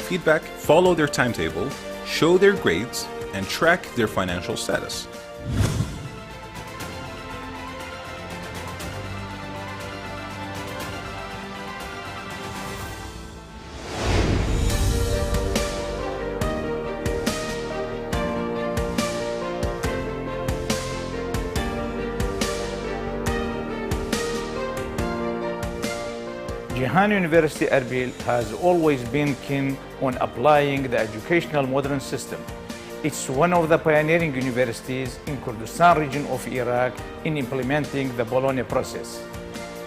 feedback, follow their timetable, show their grades, and track their financial status. Jihan University Erbil has always been keen on applying the educational modern system. It's one of the pioneering universities in Kurdistan region of Iraq in implementing the Bologna process.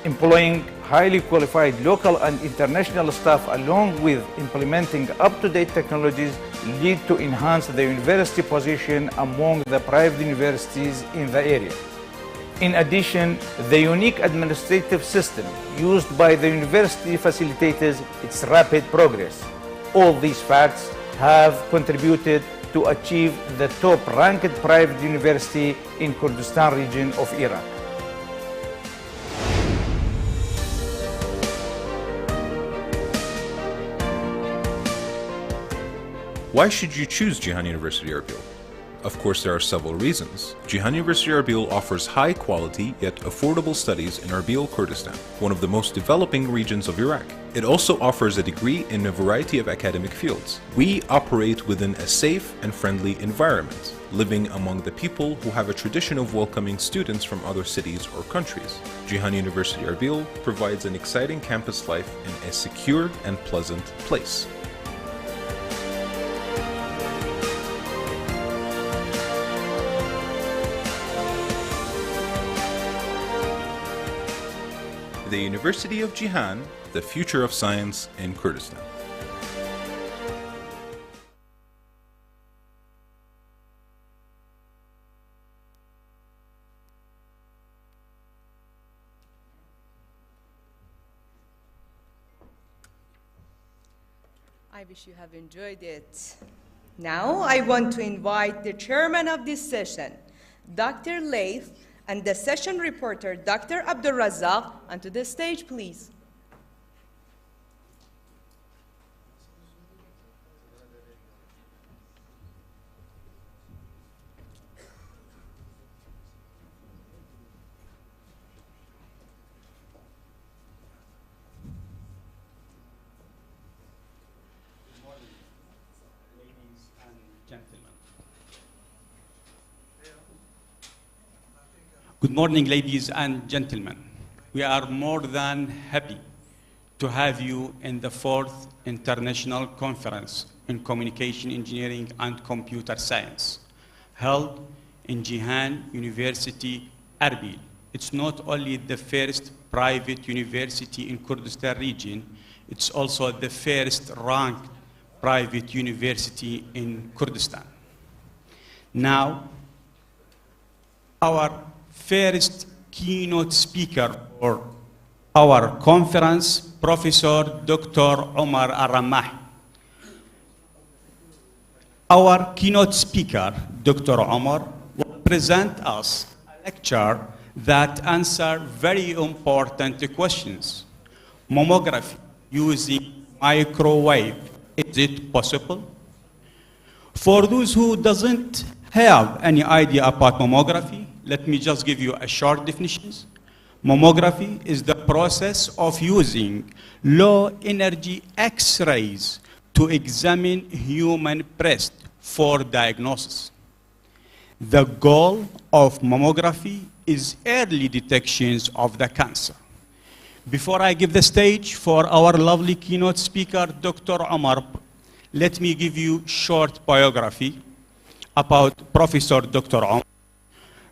Employing highly qualified local and international staff along with implementing up-to-date technologies lead to enhance the university position among the private universities in the area. In addition, the unique administrative system used by the university facilitates its rapid progress. All these facts have contributed to achieve the top-ranked private university in Kurdistan region of Iraq. Why should you choose Jihan University Erbil? Of course, there are several reasons. Jihan University Erbil offers high quality yet affordable studies in Erbil, Kurdistan, one of the most developing regions of Iraq. It also offers a degree in a variety of academic fields. We operate within a safe and friendly environment, living among the people who have a tradition of welcoming students from other cities or countries. Jihan University Erbil provides an exciting campus life in a secure and pleasant place. The University of Jihan, the future of science in Kurdistan. I wish you have enjoyed it. Now I want to invite the chairman of this session, Dr. Laith, and the session reporter, Dr. Abdul Razak, onto the stage, please. Good morning, ladies and gentlemen. We are more than happy to have you in the 4th International Conference in Communication Engineering and Computer Science, held in Jihan University, Erbil. It's not only the first private university in Kurdistan region, it's also the first ranked private university in Kurdistan. Now, our first keynote speaker for our conference, Professor Dr. Omar Al-Ramahi. Our keynote speaker, Dr. Omar, will present us a lecture that answers very important questions. Mammography using microwave, is it possible? For those who doesn't have any idea about mammography, let me just give you a short definition. Mammography is the process of using low-energy X-rays to examine human breast for diagnosis. The goal of mammography is early detections of the cancer. Before I give the stage for our lovely keynote speaker, Dr. Omar, let me give you short biography about Professor Dr. Omar.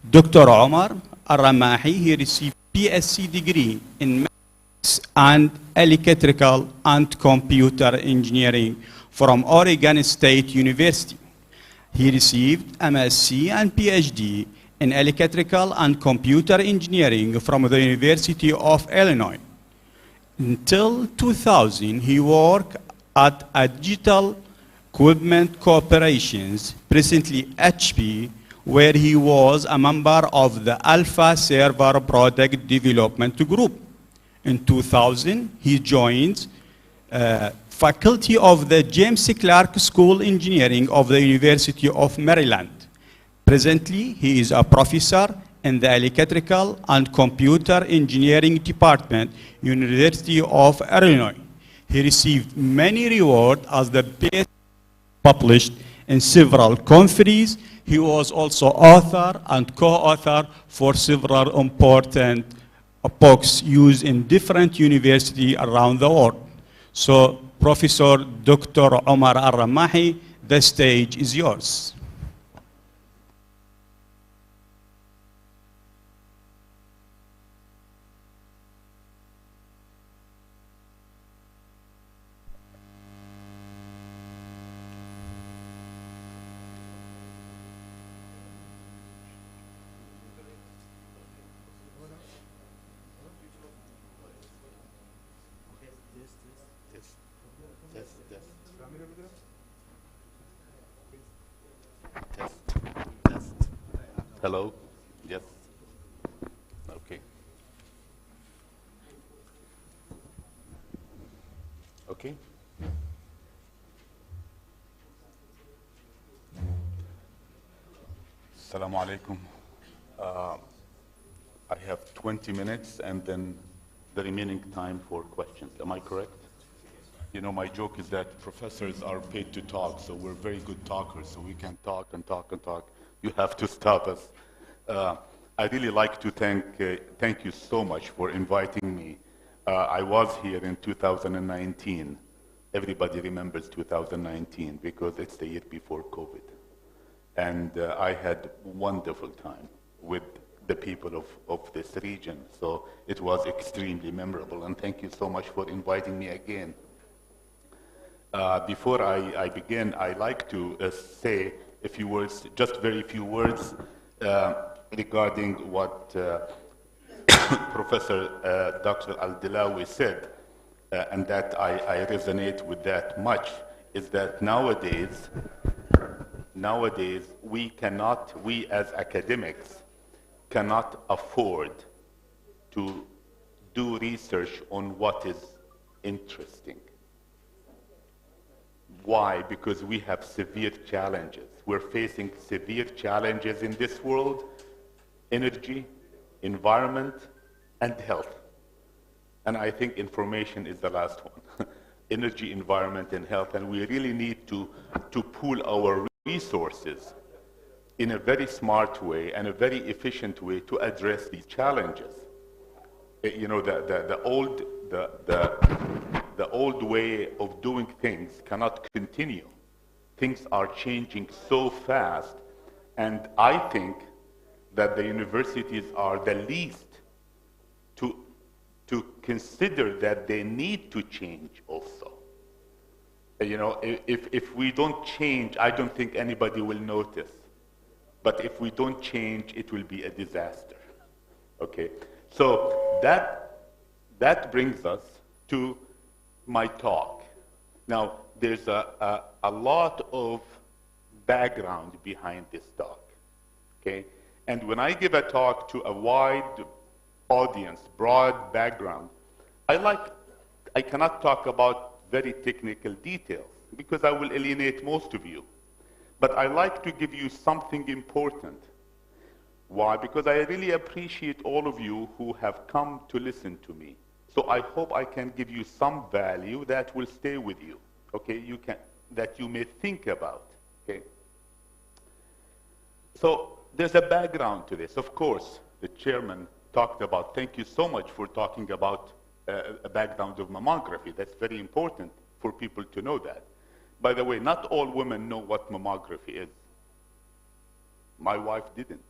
Dr. Omar Al-Ramahi, he received PSc degree in Mechanics and Electrical and Computer Engineering from Oregon State University. He received MSc and PhD in Electrical and Computer Engineering from the University of Illinois. Until 2000, he worked at a Digital Equipment Corporations, presently HP, where he was a member of the Alpha Server Product Development Group. In 2000, he joined faculty of the James Clark School Engineering of the University of Maryland. Presently, he is a professor in the Electrical and Computer Engineering Department, University of Illinois. He received many rewards as the best published in several conferences. He was also author and co-author for several important books used in different universities around the world. So, Professor Dr. Omar Al-Ramahi, the stage is yours. Hello? Yes. Okay. Okay. Assalamu alaikum. I have 20 minutes and then the remaining time for questions. Am I correct? You know, my joke is that professors are paid to talk, so we're very good talkers, so we can talk and talk and talk. You have to stop us. I really like to thank you so much for inviting me. I was here in 2019. Everybody remembers 2019 because it's the year before COVID. And I had wonderful time with the people of this region. So it was extremely memorable. And thank you so much for inviting me again. Before I begin, I'd like to say a few words, just very few words, regarding what Professor Dr. Al-Dilawi said, and that I resonate with that much, is that nowadays, we as academics cannot afford to do research on what is interesting. Why? Because we have severe challenges. We're facing severe challenges in this world: energy, environment, and health. And I think information is the last one. Energy, environment, and health. And we really need to pool our resources in a very smart way and a very efficient way to address these challenges. You know, the old way of doing things cannot continue. Things are changing so fast, and I think that the universities are the least to consider that they need to change also. You know, if we don't change, I don't think anybody will notice. But if we don't change, it will be a disaster. Okay? So that brings us to my talk. Now, there's a lot of background behind this talk, okay? And when I give a talk to a wide audience, broad background, I cannot talk about very technical details because I will alienate most of you. But I like to give you something important. Why? Because I really appreciate all of you who have come to listen to me. So I hope I can give you some value that will stay with you, okay? That you may think about, okay? So there's a background to this. Of course, the chairman talked about, thank you so much for talking about a background of mammography. That's very important for people to know that. By the way, not all women know what mammography is. My wife didn't.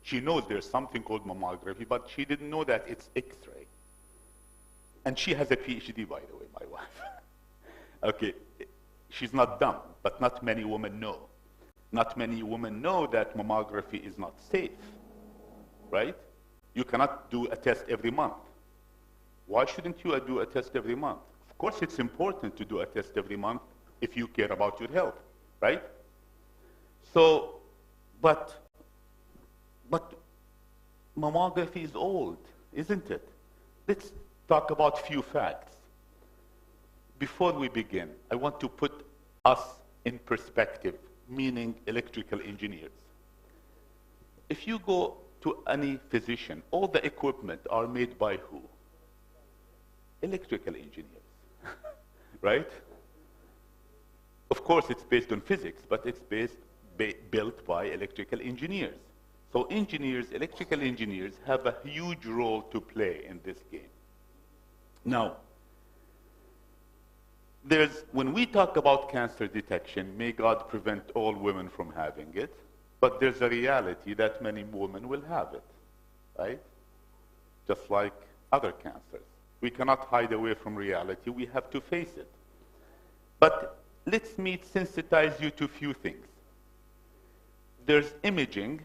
She knows there's something called mammography, but she didn't know that it's X-ray. And she has a PhD, by the way, my wife. Okay, she's not dumb, but not many women know. Not many women know that mammography is not safe, right? You cannot do a test every month. Why shouldn't you do a test every month? Of course, it's important to do a test every month if you care about your health, right? So, but mammography is old, isn't it? Let's talk about few facts. before we begin, I want to put us in perspective, meaning electrical engineers. If you go to any physician, all the equipment are made by who? Electrical engineers, right? Of course, it's based on physics, but it's built by electrical engineers. So engineers, electrical engineers, have a huge role to play in this game. Now, when we talk about cancer detection, may God prevent all women from having it, but there's a reality that many women will have it, right? Just like other cancers. We cannot hide away from reality, we have to face it. But let me sensitize you to a few things. There's imaging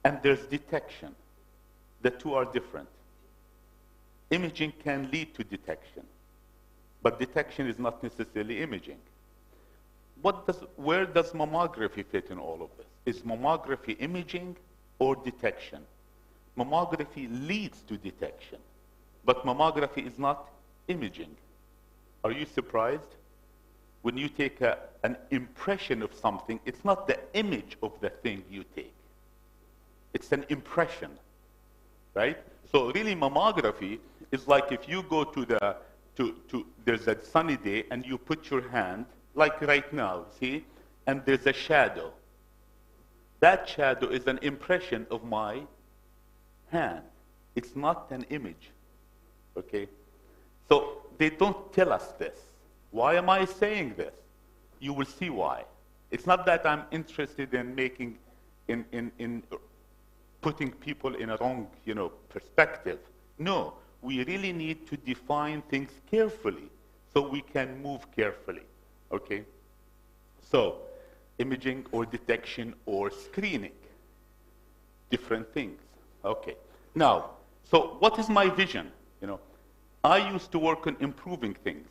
and there's detection. The two are different. Imaging can lead to detection, but detection is not necessarily imaging. Where does mammography fit in all of this? Is mammography imaging or detection? Mammography leads to detection, but mammography is not imaging. Are you surprised? When you take an impression of something, it's not the image of the thing you take. It's an impression, right? So really mammography is like if you go there's a sunny day and you put your hand, like right now, see? And there's a shadow. That shadow is an impression of my hand. It's not an image, okay? So they don't tell us this. Why am I saying this? You will see why. It's not that I'm interested in making, in putting people in a wrong, perspective. No, we really need to define things carefully so we can move carefully, okay? So, imaging or detection or screening, different things, okay. Now, so what is my vision? I used to work on improving things,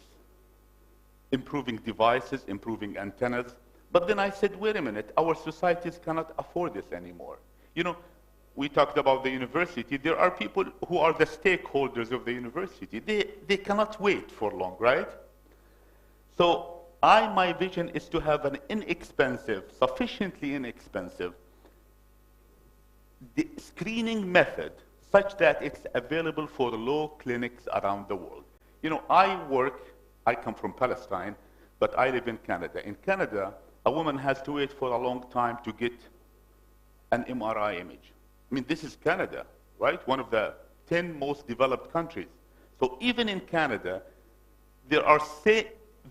improving devices, improving antennas, but then I said, wait a minute, our societies cannot afford this anymore. We talked about the university. There are people who are the stakeholders of the university. They cannot wait for long, right? So my vision is to have an sufficiently inexpensive screening method such that it's available for low clinics around the world. I come from Palestine, but I live in Canada. In Canada, a woman has to wait for a long time to get an MRI image. I mean, this is Canada, right? One of the 10 most developed countries. So even in Canada, there are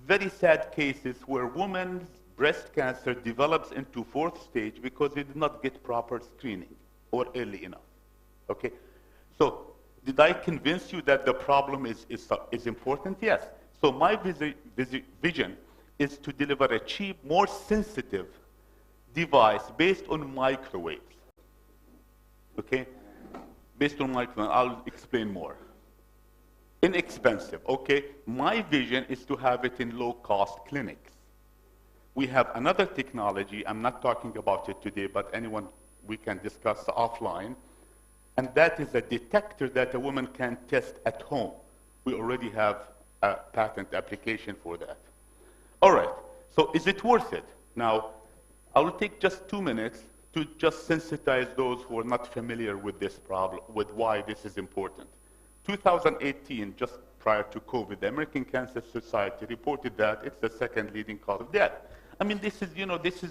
very sad cases where women's breast cancer develops into 4th stage because they did not get proper screening or early enough, okay? So did I convince you that the problem is important? Yes. So my vision is to deliver a cheap, more sensitive device based on microwaves. Okay? Based on microwaves, I'll explain more. Inexpensive, okay? My vision is to have it in low-cost clinics. We have another technology, I'm not talking about it today, but we can discuss offline, and that is a detector that a woman can test at home. We already have a patent application for that. All right, so is it worth it? Now, I will take just 2 minutes to just sensitize those who are not familiar with this problem, with why this is important. 2018, just prior to COVID, the American Cancer Society reported that it's the 2nd leading cause of death. I mean, this is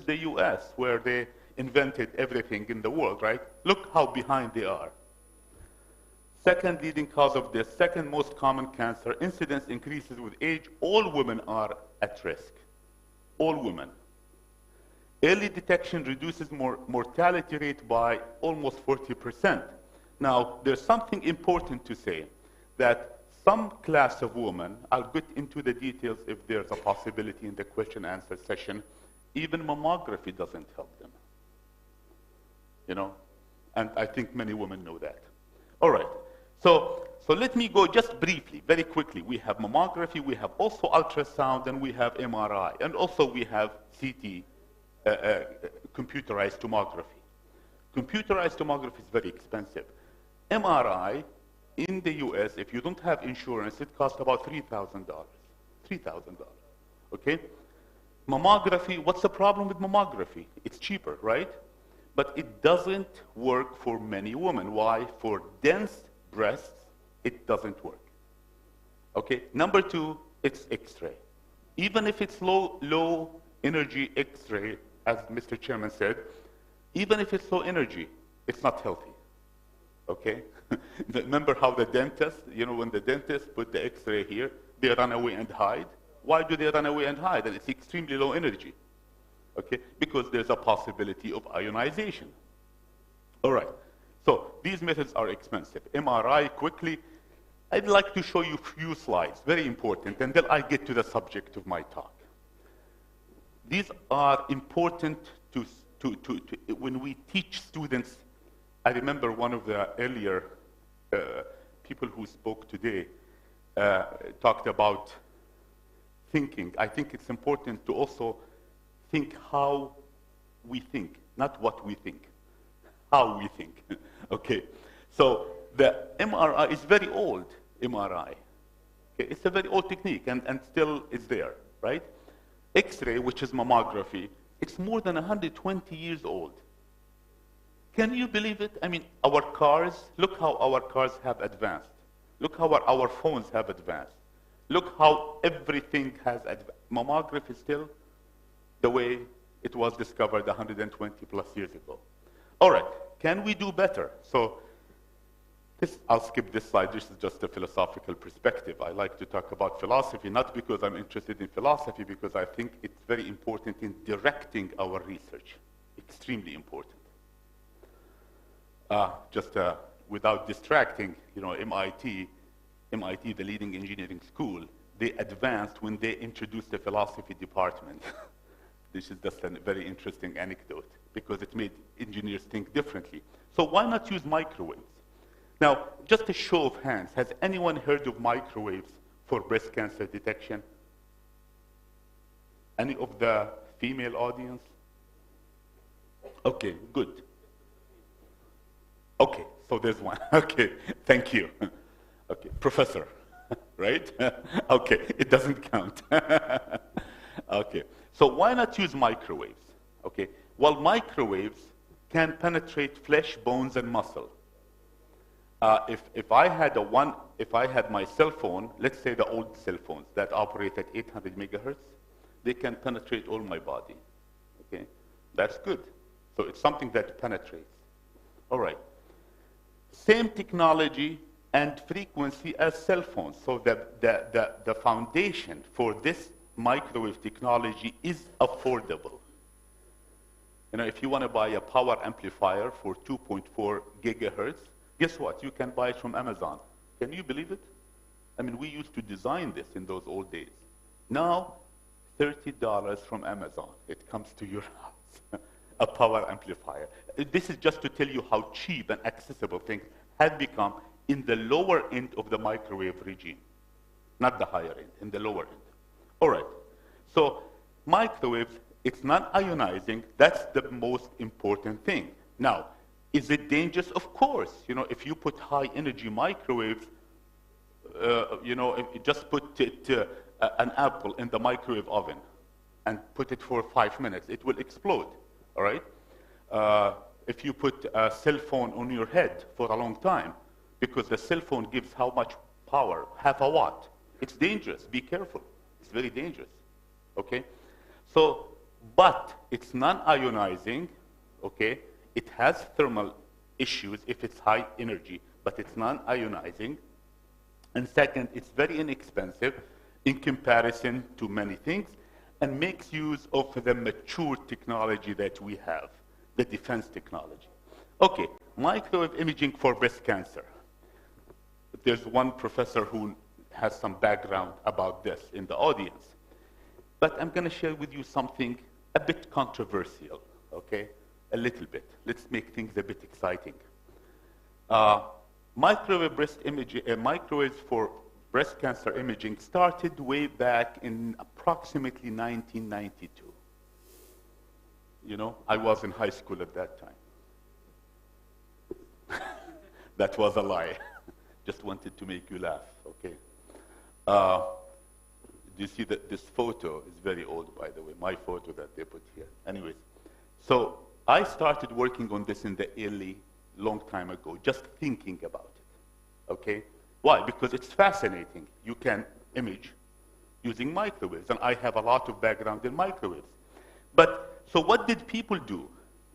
the US where they invented everything in the world, right? Look how behind they are. 2nd leading cause of death, 2nd most common cancer, incidence increases with age. All women are at risk. All women. Early detection reduces mortality rate by almost 40%. Now, there's something important to say, that some class of women, I'll get into the details if there's a possibility in the question-answer session, even mammography doesn't help them. And I think many women know that. All right, so let me go just briefly, very quickly. We have mammography, we have also ultrasound, and we have MRI, and also we have CT, computerized tomography. Computerized tomography is very expensive. MRI in the US, if you don't have insurance, it costs about $3,000. $3,000. Okay? Mammography, what's the problem with mammography? It's cheaper, right? But it doesn't work for many women. Why? For dense breasts, it doesn't work. Okay? Number two, it's X-ray. Even if it's low energy X-ray, as Mr. Chairman said, even if it's low energy, it's not healthy. Okay? Remember how the dentist, when the dentist put the X-ray here, they run away and hide. Why do they run away and hide? And it's extremely low energy. Okay? Because there's a possibility of ionization. All right. So these methods are expensive. MRI, quickly. I'd like to show you a few slides, very important, and then I get to the subject of my talk. These are important to when we teach students. I remember one of the earlier people who spoke today talked about thinking. I think it's important to also think how we think, not what we think, how we think. Okay, so the MRI is very old, MRI. Okay? It's a very old technique and still is there, right? X-ray, which is mammography, it's more than 120 years old. Can you believe it? I mean, our cars, look how our cars have advanced. Look how our phones have advanced. Look how everything has advanced. Mammography is still the way it was discovered 120 plus years ago. All right, can we do better? So I'll skip this slide. This is just a philosophical perspective. I like to talk about philosophy, not because I'm interested in philosophy, because I think it's very important in directing our research. Extremely important. Without distracting, MIT, the leading engineering school, they advanced when they introduced the philosophy department. This is just a very interesting anecdote because it made engineers think differently. So why not use microwaves? Now, just a show of hands, has anyone heard of microwaves for breast cancer detection? Any of the female audience? Okay, good. Okay, so there's one. Okay, thank you. Okay, professor, right? Okay, it doesn't count. Okay, so why not use microwaves? Okay, well, microwaves can penetrate flesh, bones, and muscle. If I had my cell phone, let's say the old cell phones that operate at 800 megahertz, they can penetrate all my body. Okay, that's good. So it's something that penetrates. All right. Same technology and frequency as cell phones. So the foundation for this microwave technology is affordable. If you want to buy a power amplifier for 2.4 gigahertz, guess what? You can buy it from Amazon. Can you believe it? I mean, we used to design this in those old days. Now, $30 from Amazon. It comes to your house. A power amplifier. This is just to tell you how cheap and accessible things have become in the lower end of the microwave regime. Not the higher end, in the lower end. All right. So microwaves, it's not ionizing. That's the most important thing. Now, is it dangerous? Of course. If you put high energy microwaves, if you just put an apple in the microwave oven and put it for 5 minutes, it will explode. All right? If you put a cell phone on your head for a long time, because the cell phone gives how much power? Half a watt. It's dangerous. Be careful. It's very dangerous. Okay? So, but it's non-ionizing. Okay? It has thermal issues if it's high energy, but it's non-ionizing. And second, it's very inexpensive in comparison to many things, and makes use of the mature technology that we have, the defense technology. Okay, microwave imaging for breast cancer. There's one professor who has some background about this in the audience. But I'm going to share with you something a bit controversial, okay? A little bit. Let's make things a bit exciting. Microwaves for breast cancer imaging started way back in approximately 1992. I was in high school at that time. That was a lie. Just wanted to make you laugh, okay? Do you see that this photo is very old, by the way, my photo that they put here. Anyways, so I started working on this in the early, long time ago, just thinking about it, okay? Why? Because it's fascinating. You can image using microwaves, and I have a lot of background in microwaves. But, so what did people do?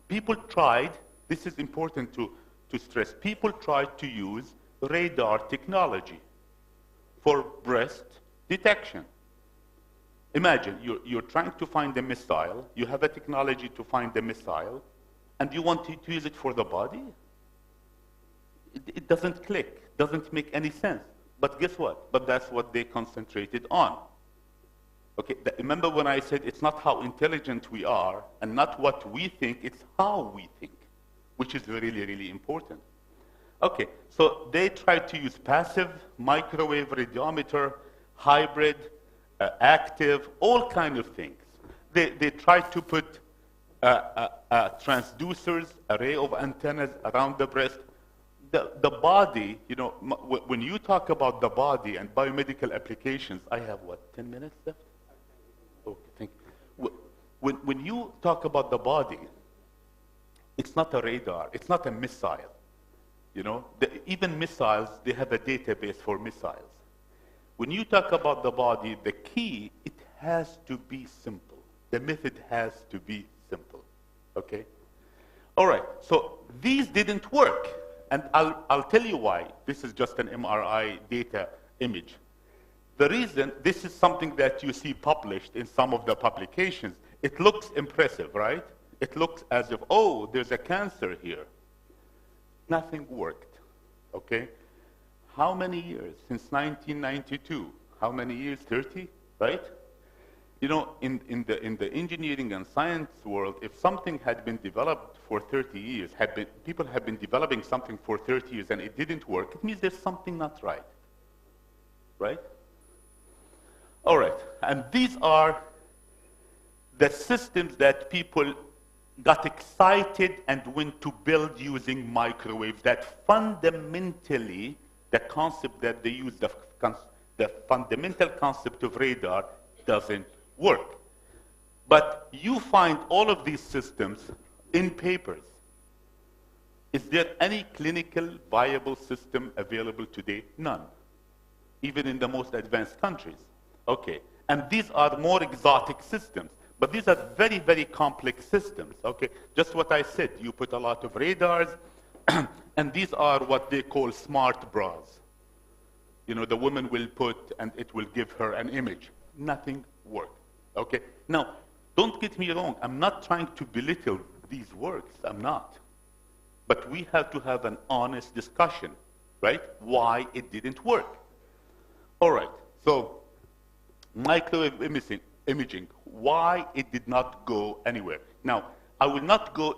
People tried, this is important to stress, people tried to use radar technology for breast detection. Imagine, you're trying to find a missile, you have a technology to find a missile, and you want to use it for the body? It doesn't click, doesn't make any sense. But guess what? But that's what they concentrated on. Okay, remember when I said it's not how intelligent we are and not what we think, it's how we think, which is really, really important. Okay, so they tried to use passive, microwave, radiometer, hybrid, active, all kind of things. They tried to put transducers, array of antennas around the breast. The body, you know, when you talk about the body and biomedical applications, I have what, 10 minutes left? Okay, thank you. When you talk about the body, it's not a radar, it's not a missile. You know, even missiles, they have a database for missiles. When you talk about the body, the key, it has to be simple. The method has to be simple, okay? All right, so these didn't work. And I'll tell you why. This is just an MRI data image. The reason, this is something that you see published in some of the publications. It looks impressive, right? It looks as if, oh, there's a cancer here. Nothing worked, okay? How many years? Since 1992. How many years? 30, right? You know, in the engineering and science world, if something had been developed for 30 years, people have been developing something for 30 years and it didn't work, it means there's something not right, right? All right, and these are the systems that people got excited and went to build using microwaves, that fundamentally, the concept that they use, the fundamental concept of radar doesn't work. But you find all of these systems in papers. Is there any clinical viable system available today? None. Even in the most advanced countries. Okay, and these are more exotic systems. But these are very, very complex systems, okay? Just what I said, you put a lot of radars, and these are what they call smart bras. You know, the woman will put, and it will give her an image. Nothing worked, okay? Now, don't get me wrong, I'm not trying to belittle these works, I'm not. But we have to have an honest discussion, right? Why it didn't work. All right, so microwave imaging, why it did not go anywhere. Now, I will not go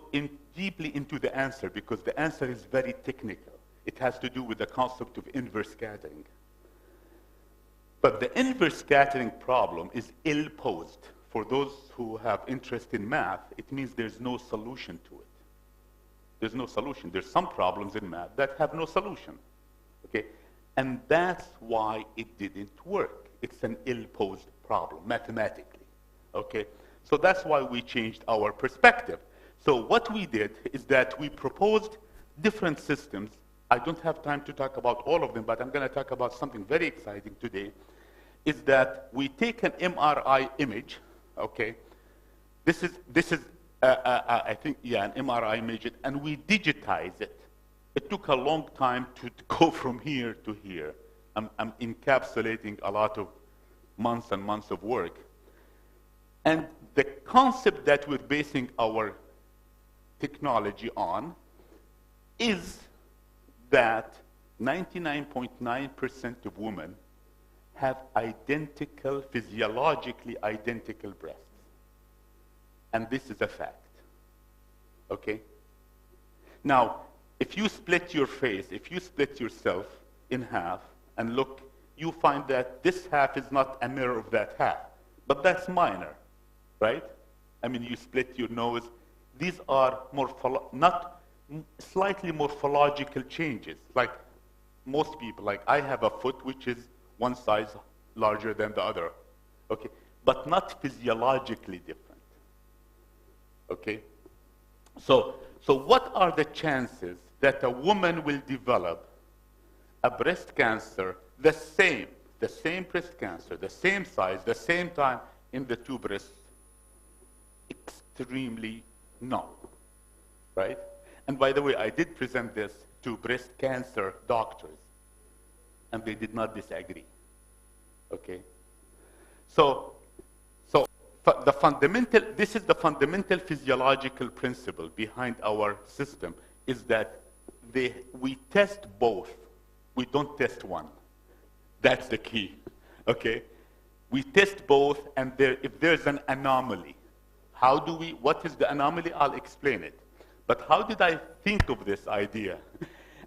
deeply into the answer because the answer is very technical. It has to do with the concept of inverse scattering. But the inverse scattering problem is ill-posed. For those who have interest in math, it means there's no solution to it. There's no solution. There's some problems in math that have no solution, okay? And that's why it didn't work. It's an ill-posed problem, mathematically, okay? So that's why we changed our perspective. So what we did is that we proposed different systems. I don't have time to talk about all of them, but I'm going to talk about something very exciting today, is that we take an MRI image, okay? This is I think, yeah, an MRI image, and we digitize it. It took a long time to go from here to here. I'm encapsulating a lot of months and months of work. And the concept that we're basing our technology on is that 99.9% of women have identical, physiologically identical breasts. And this is a fact, okay? Now, if you split your face, if you split yourself in half and look, you find that this half is not a mirror of that half. But that's minor, right? I mean, you split your nose. These are slightly morphological changes. Like most people, like I have a foot which is one size larger than the other. okay, but not physiologically different, okay? So what are the chances that a woman will develop a breast cancer the same breast cancer, the same size, the same time in the two breasts? Extremely no, right? And by the way, I did present this to breast cancer doctors, and they did not disagree, okay? This is the fundamental physiological principle behind our system, is that we test both. We don't test one. That's the key, okay? We test both, and if there's an anomaly, what is the anomaly? I'll explain it. But how did I think of this idea?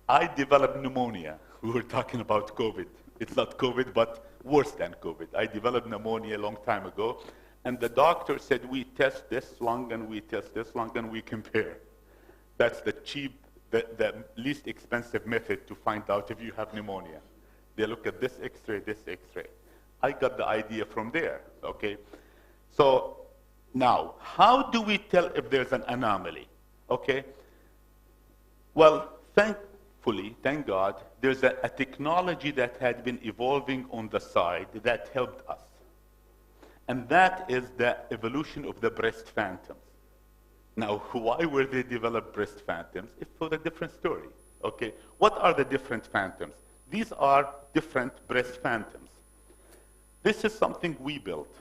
I developed pneumonia. We were talking about COVID. It's not COVID, but worse than COVID. I developed pneumonia a long time ago, and the doctor said, we test this lung and we test this lung and we compare. That's the the least expensive method to find out if you have pneumonia. They look at this X-ray, this X-ray. I got the idea from there, okay? So now, how do we tell if there's an anomaly, okay? Well, thankfully, thank God, there's a technology that had been evolving on the side that helped us. And that is the evolution of the breast phantoms. Now, why were they developed breast phantoms? It's for a different story, okay? What are the different phantoms? These are different breast phantoms. This is something we built.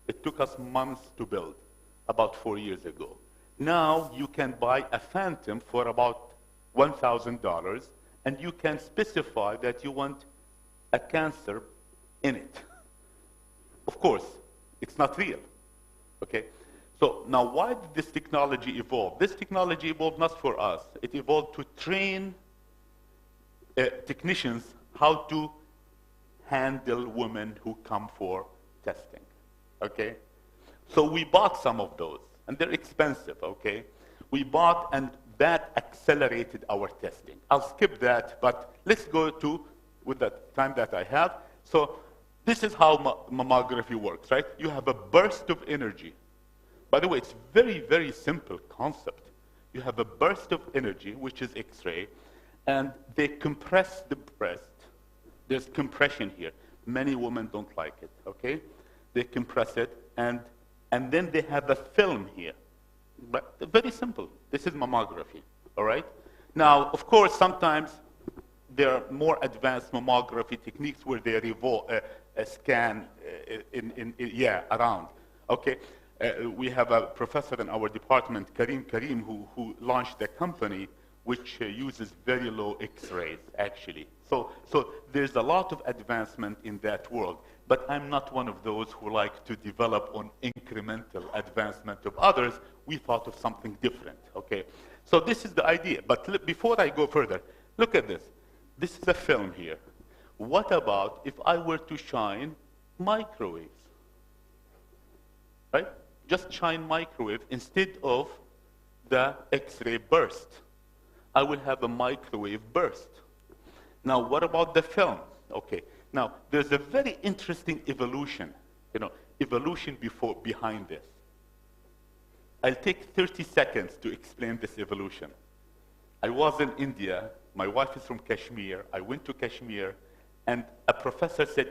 It took us months to build, about 4 years ago. Now you can buy a phantom for about $1,000, and you can specify that you want a cancer in it. Of course, it's not real, okay? So now why did this technology evolve? This technology evolved not for us. It evolved to train technicians how to handle women who come for testing, okay? So we bought some of those, and they're expensive, okay? We bought, and that accelerated our testing. I'll skip that, but let's go to, with the time that I have. So this is how mammography works, right? You have a burst of energy. By the way, it's very, very simple concept. You have a burst of energy, which is X-ray, and they compress the breast. There's compression here. Many women don't like it, okay? They compress it, and then they have a film here. But very simple. This is mammography, all right? Now, of course, sometimes there are more advanced mammography techniques where they scan around, okay? We have a professor in our department, Karim, who launched a company which uses very low X-rays, actually. So there's a lot of advancement in that world, but I'm not one of those who like to develop on incremental advancement of others. We thought of something different, okay? So this is the idea, but before I go further, look at this. This is a film here. What about if I were to shine microwaves, right? Just shine microwave instead of the X-ray burst. I will have a microwave burst. Now, what about the film? Okay. Now, there's a very interesting evolution, behind this. I'll take 30 seconds to explain this evolution. I was in India. My wife is from Kashmir. I went to Kashmir, and a professor said,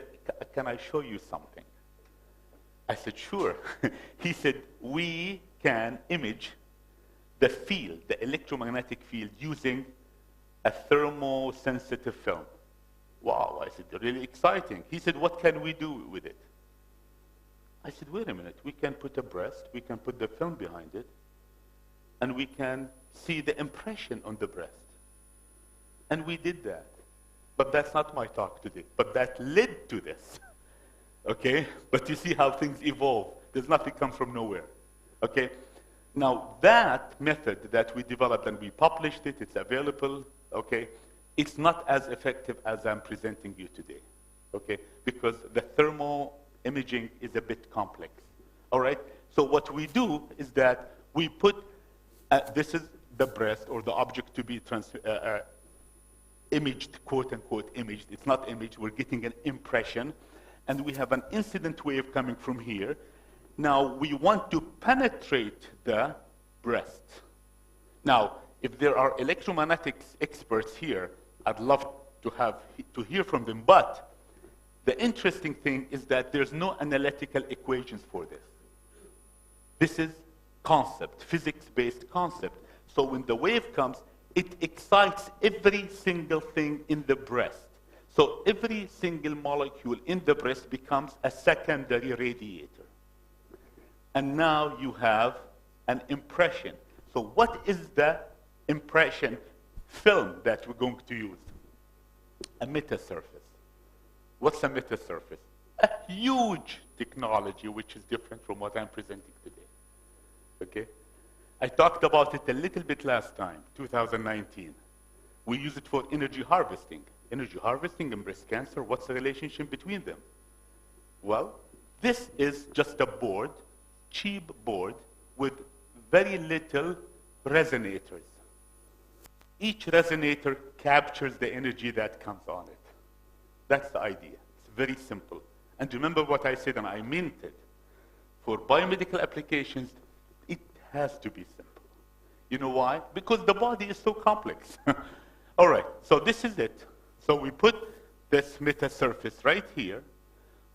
can I show you something? I said, sure. He said, we can image the field, the electromagnetic field, using a thermosensitive film. Wow, I said, really exciting. He said, what can we do with it? I said, wait a minute, we can put a breast, we can put the film behind it, and we can see the impression on the breast. And we did that. But that's not my talk today. But that led to this. Okay? But you see how things evolve. There's nothing comes from nowhere. Okay? Now, that method that we developed and we published it, it's available, okay? It's not as effective as I'm presenting you today, okay? Because the thermal imaging is a bit complex, all right? So what we do is that we put, this is the breast or the object to be imaged, quote unquote imaged. It's not imaged, we're getting an impression. and we have an incident wave coming from here. Now, we want to penetrate the breast. Now, if there are electromagnetics experts here, I'd love to hear from them, but the interesting thing is that there's no analytical equations for this. This is concept, physics-based concept. So when the wave comes, it excites every single thing in the breast. So every single molecule in the breast becomes a secondary radiator. And now you have an impression. So what is the impression film that we're going to use? A metasurface. What's a metasurface? A huge technology which is different from what I'm presenting today. Okay? I talked about it a little bit last time, 2019. We use it for energy harvesting. Energy harvesting and breast cancer, what's the relationship between them? Well, this is just a board, cheap board, with very little resonators. Each resonator captures the energy that comes on it. That's the idea. It's very simple. And remember what I said, and I meant it. For biomedical applications, it has to be simple. You know why? Because the body is so complex. All right, so this is it. So we put this metasurface right here.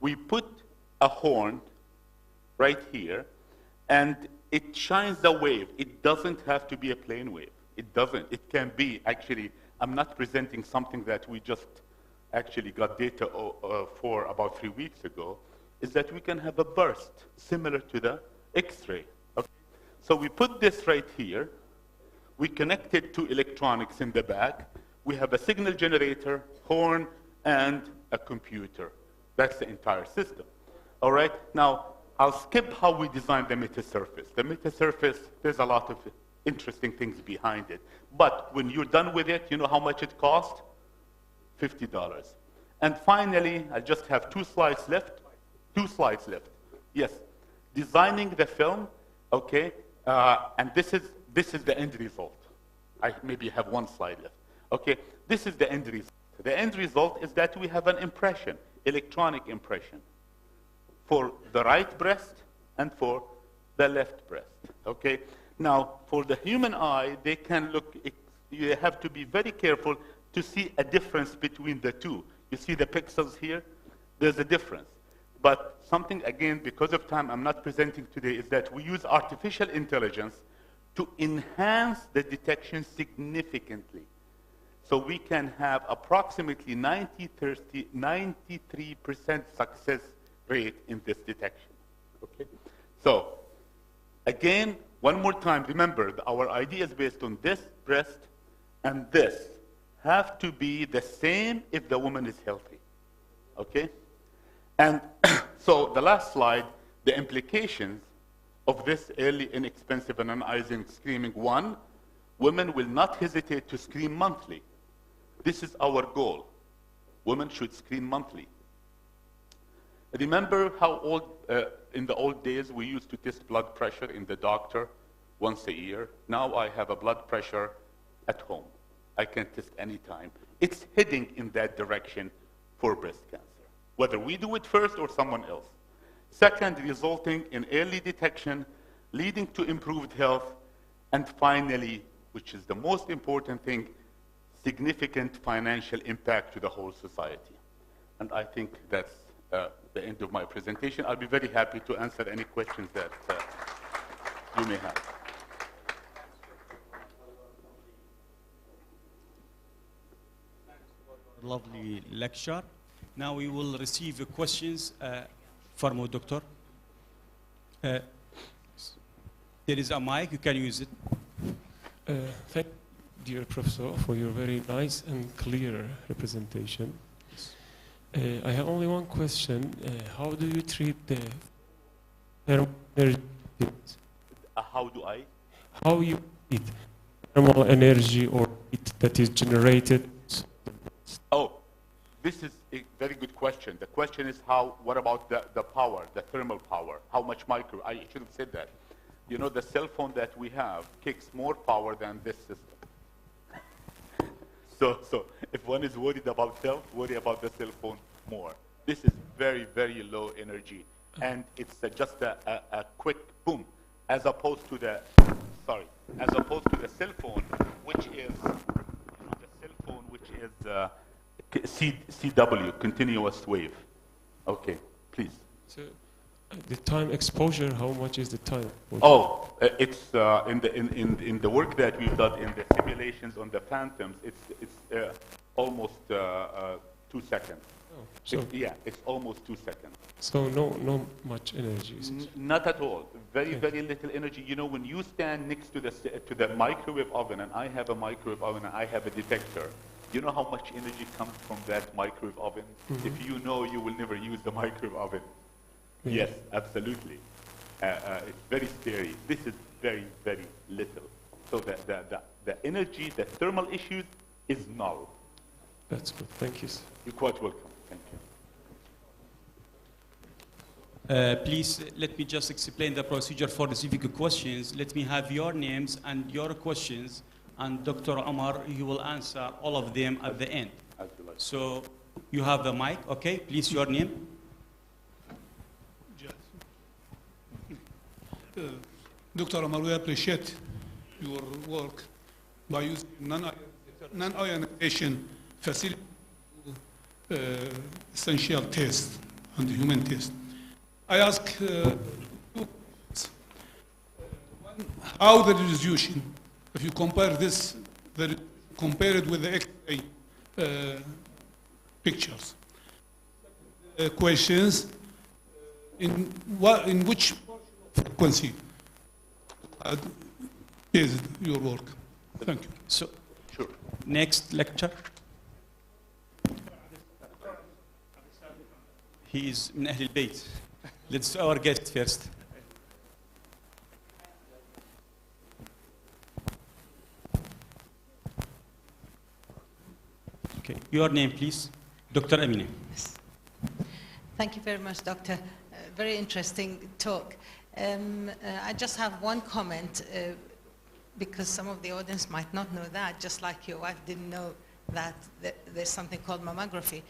We put a horn right here, and it shines a wave. It doesn't have to be a plane wave. It doesn't. It can be, actually, I'm not presenting something that we just actually got data for about 3 weeks ago, is that we can have a burst similar to the X-ray. Okay? So we put this right here. We connect it to electronics in the back. We have a signal generator, horn, and a computer. That's the entire system. All right? Now, I'll skip how we designed the metasurface. The metasurface, there's a lot of interesting things behind it. But when you're done with it, you know how much it cost? $50. And finally, I just have 2 slides left. 2 slides left. Yes. Designing the film, okay, and this is the end result. I maybe have 1 slide left. Okay, this is the end result. The end result is that we have an impression, electronic impression, for the right breast and for the left breast. Okay. Now, for the human eye, they can look. You have to be very careful to see a difference between the two. You see the pixels here? There's a difference. But something, again, because of time, I'm not presenting today, is that we use artificial intelligence to enhance the detection significantly. So we can have approximately 93% success rate in this detection. Okay? So, again, one more time, remember, our idea is based on this breast and this have to be the same if the woman is healthy. Okay? And so the last slide, the implications of this early, inexpensive, and non-ionizing screening. 1, women will not hesitate to screen monthly. This is our goal. Women should screen monthly. Remember how in the old days we used to test blood pressure in the doctor once a year? Now I have a blood pressure at home. I can test anytime. It's heading in that direction for breast cancer, whether we do it first or someone else. Second, resulting in early detection, leading to improved health, and finally, which is the most important thing, significant financial impact to the whole society. And I think that's the end of my presentation. I'll be very happy to answer any questions that you may have. Lovely lecture. Now we will receive questions from our doctor. There is a mic, you can use it. Thank you, dear professor, for your very nice and clear representation. I have only one question. How do you treat the thermal energy? How do I? How you treat thermal energy or heat that is generated? Oh, this is a very good question. The question is what about the power, the thermal power? How much I should have said that. You know, the cell phone that we have kicks more power than this system. So if one is worried about health, worry about the cell phone more. This is very, very low energy, and it's just a quick boom, as opposed to the cell phone, which is CW, continuous wave. Okay, please. So, the time exposure, how much is the time? Oh, it's in the work that we've done in the simulations on the phantoms. It's almost 2 seconds. Oh, so it's almost 2 seconds. So no much energy. Not at all. Very little energy. You know, when you stand next to the microwave oven, and I have a microwave oven and I have a detector, you know how much energy comes from that microwave oven? Mm-hmm. If you know, you will never use the microwave oven. Yeah. Yes, absolutely. It's very scary. This is very little. So the energy, the thermal issues is null. That's good. Thank you, sir. You're quite welcome. Thank you. Please, let me just explain the procedure for receiving questions. Let me have your names and your questions, and Dr. Omar, you will answer all of them at the end. So you have the mic, okay? Please, your name. Dr. Omar, we appreciate your work by using non-ionization facility essential test and human test. I ask how the resolution, if you compare this, compare it with the X-ray pictures. Questions, in which frequency is your work? Thank you. So, sure. Next lecture. He is من أهل البيت. Let's do our guest first. Okay, your name, please. Dr. Amina. Yes. Thank you very much, Doctor. Very interesting talk. I just have one comment, because some of the audience might not know that, just like your wife didn't know that there's something called mammography.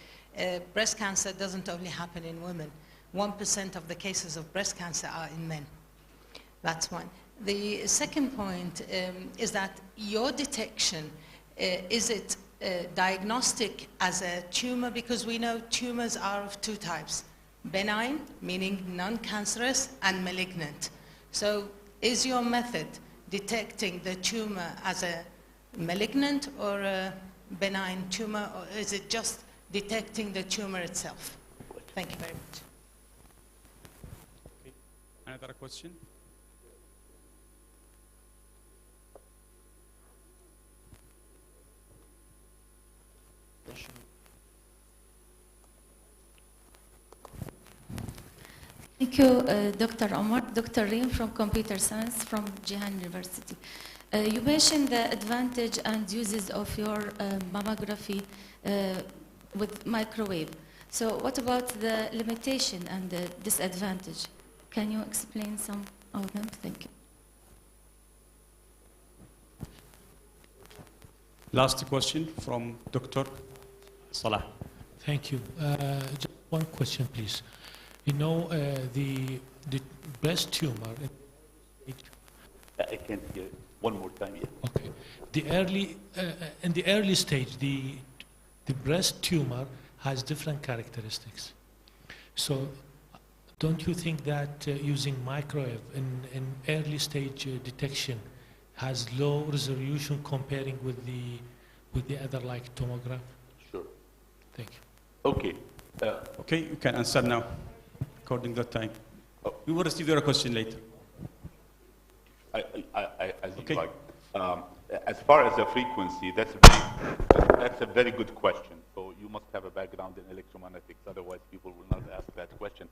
Breast cancer doesn't only happen in women. 1% of the cases of breast cancer are in men. That's one. The second point is that your detection, is it diagnostic as a tumor? Because we know tumors are of two types. Benign, meaning non-cancerous, and malignant. So is your method detecting the tumor as a malignant or a benign tumor, or is it just detecting the tumor itself? Thank you very much. Okay. Another question? Thank you, Dr. Omar. Dr. Reem from Computer Science from Jihan University. You mentioned the advantage and uses of your mammography with microwave. So what about the limitation and the disadvantage? Can you explain some of them? Thank you. Last question from Dr. Salah. Thank you. Just one question, please. You know, the breast tumor. I can't hear it. One more time, yeah. Okay. In the early stage, the breast tumor has different characteristics. So, don't you think that using microwave in early stage detection has low resolution comparing with the other like tomograph? Sure. Thank you. Okay. Okay, you can answer now, according to the time. Oh. We will receive your question later. As Okay. you like. As far as the frequency, that's a very good question. So you must have a background in electromagnetics, otherwise people will not ask that question.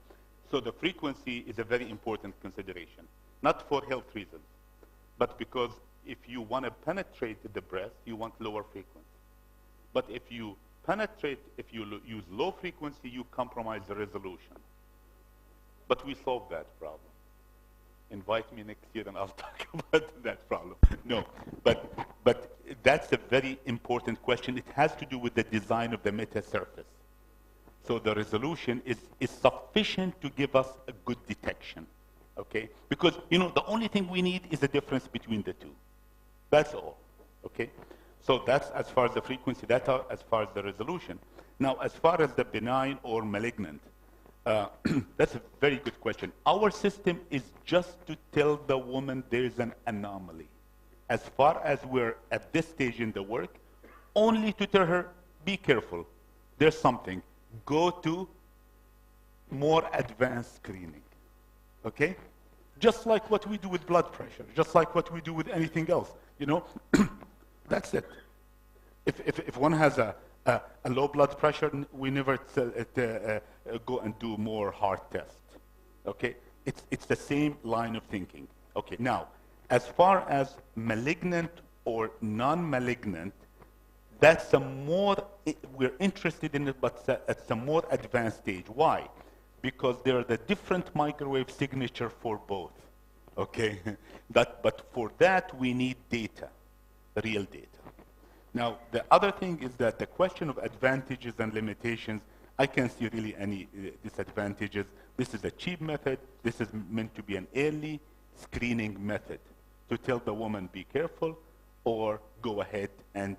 So the frequency is a very important consideration, not for health reasons, but because if you want to penetrate the breast, you want lower frequency. But if you use low frequency, you compromise the resolution. But we solved that problem. Invite me next year and I'll talk about that problem. No, but that's a very important question. It has to do with the design of the metasurface. So the resolution is sufficient to give us a good detection, okay? Because, you know, the only thing we need is the difference between the two. That's all, okay? So that's as far as the frequency data, as far as the resolution. Now, as far as the benign or malignant, that's a very good question. Our system is just to tell the woman there's an anomaly. As far as we're at this stage in the work, only to tell her, be careful, there's something. Go to more advanced screening, okay? Just like what we do with blood pressure, just like what we do with anything else, you know? That's it. If one has a low blood pressure, we never go and do more heart tests, okay? It's the same line of thinking. Okay, now, as far as malignant or non-malignant, that's a more, we're interested in it, but it's a more advanced stage. Why? Because there are the different microwave signature for both, okay? But for that, we need data, real data. Now, the other thing is that the question of advantages and limitations, I can't see really any disadvantages. This is a cheap method. This is meant to be an early screening method to tell the woman, be careful, or go ahead and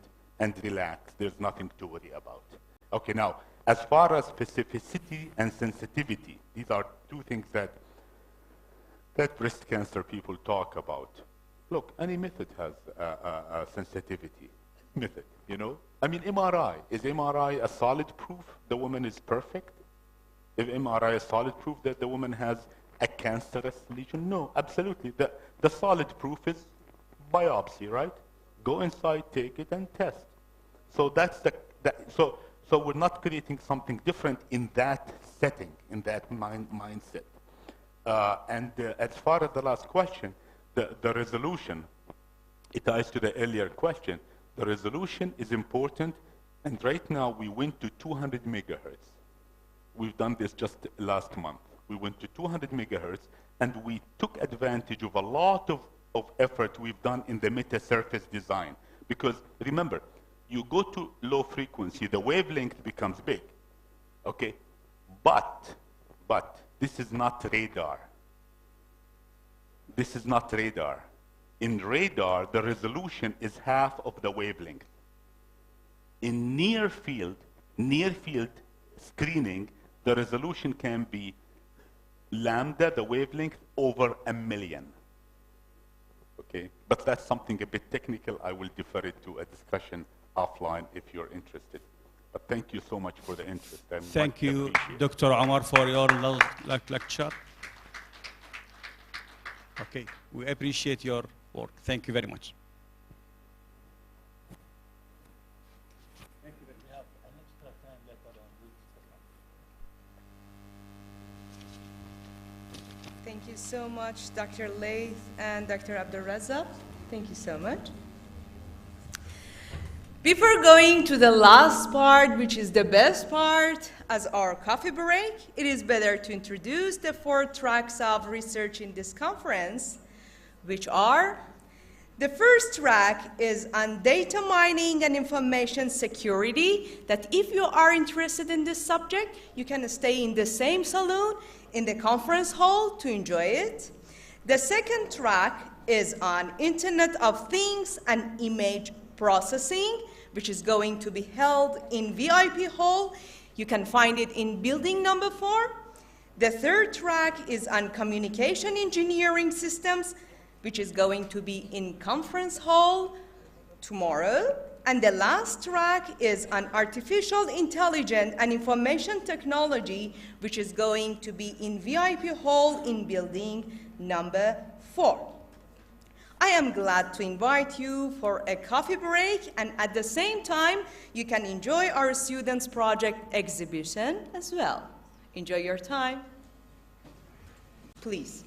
relax. There's nothing to worry about. Okay, now, as far as specificity and sensitivity, these are two things that breast cancer people talk about. Look, any method has a sensitivity method, you know? I mean, MRI. Is MRI a solid proof the woman is perfect? Is MRI a solid proof that the woman has a cancerous lesion? No, absolutely. The solid proof is biopsy, right? Go inside, take it, and test. So that's so we're not creating something different in that setting, in that mindset. As far as the last question, the resolution, it ties to the earlier question. The resolution is important, and right now we went to 200 megahertz. We've done this just last month. We went to 200 megahertz, and we took advantage of a lot of effort we've done in the meta-surface design. Because remember, you go to low frequency, the wavelength becomes big, okay? But this is not radar. This is not radar. In radar, the resolution is half of the wavelength. In near field screening, the resolution can be lambda, the wavelength, over 1,000,000. Okay, but that's something a bit technical. I will defer it to a discussion offline if you're interested. But thank you so much for the interest. Thank you, Dr. Omar, for your lecture. Okay, we appreciate your work. Thank you very much. Thank you so much, Dr. Laith and Dr. Abdulrazak. Thank you so much. Before going to the last part, which is the best part, as our coffee break, it is better to introduce the 4 tracks of research in this conference, which are: the first track is on data mining and information security, that if you are interested in this subject, you can stay in the same saloon in the conference hall to enjoy it. The second track is on Internet of Things and image processing, which is going to be held in VIP hall. You can find it in building number 4. The third track is on communication engineering systems, which is going to be in conference hall tomorrow. And the last track is on artificial intelligence and information technology, which is going to be in VIP hall in building number 4. I am glad to invite you for a coffee break, and at the same time, you can enjoy our students' project exhibition as well. Enjoy your time. Please.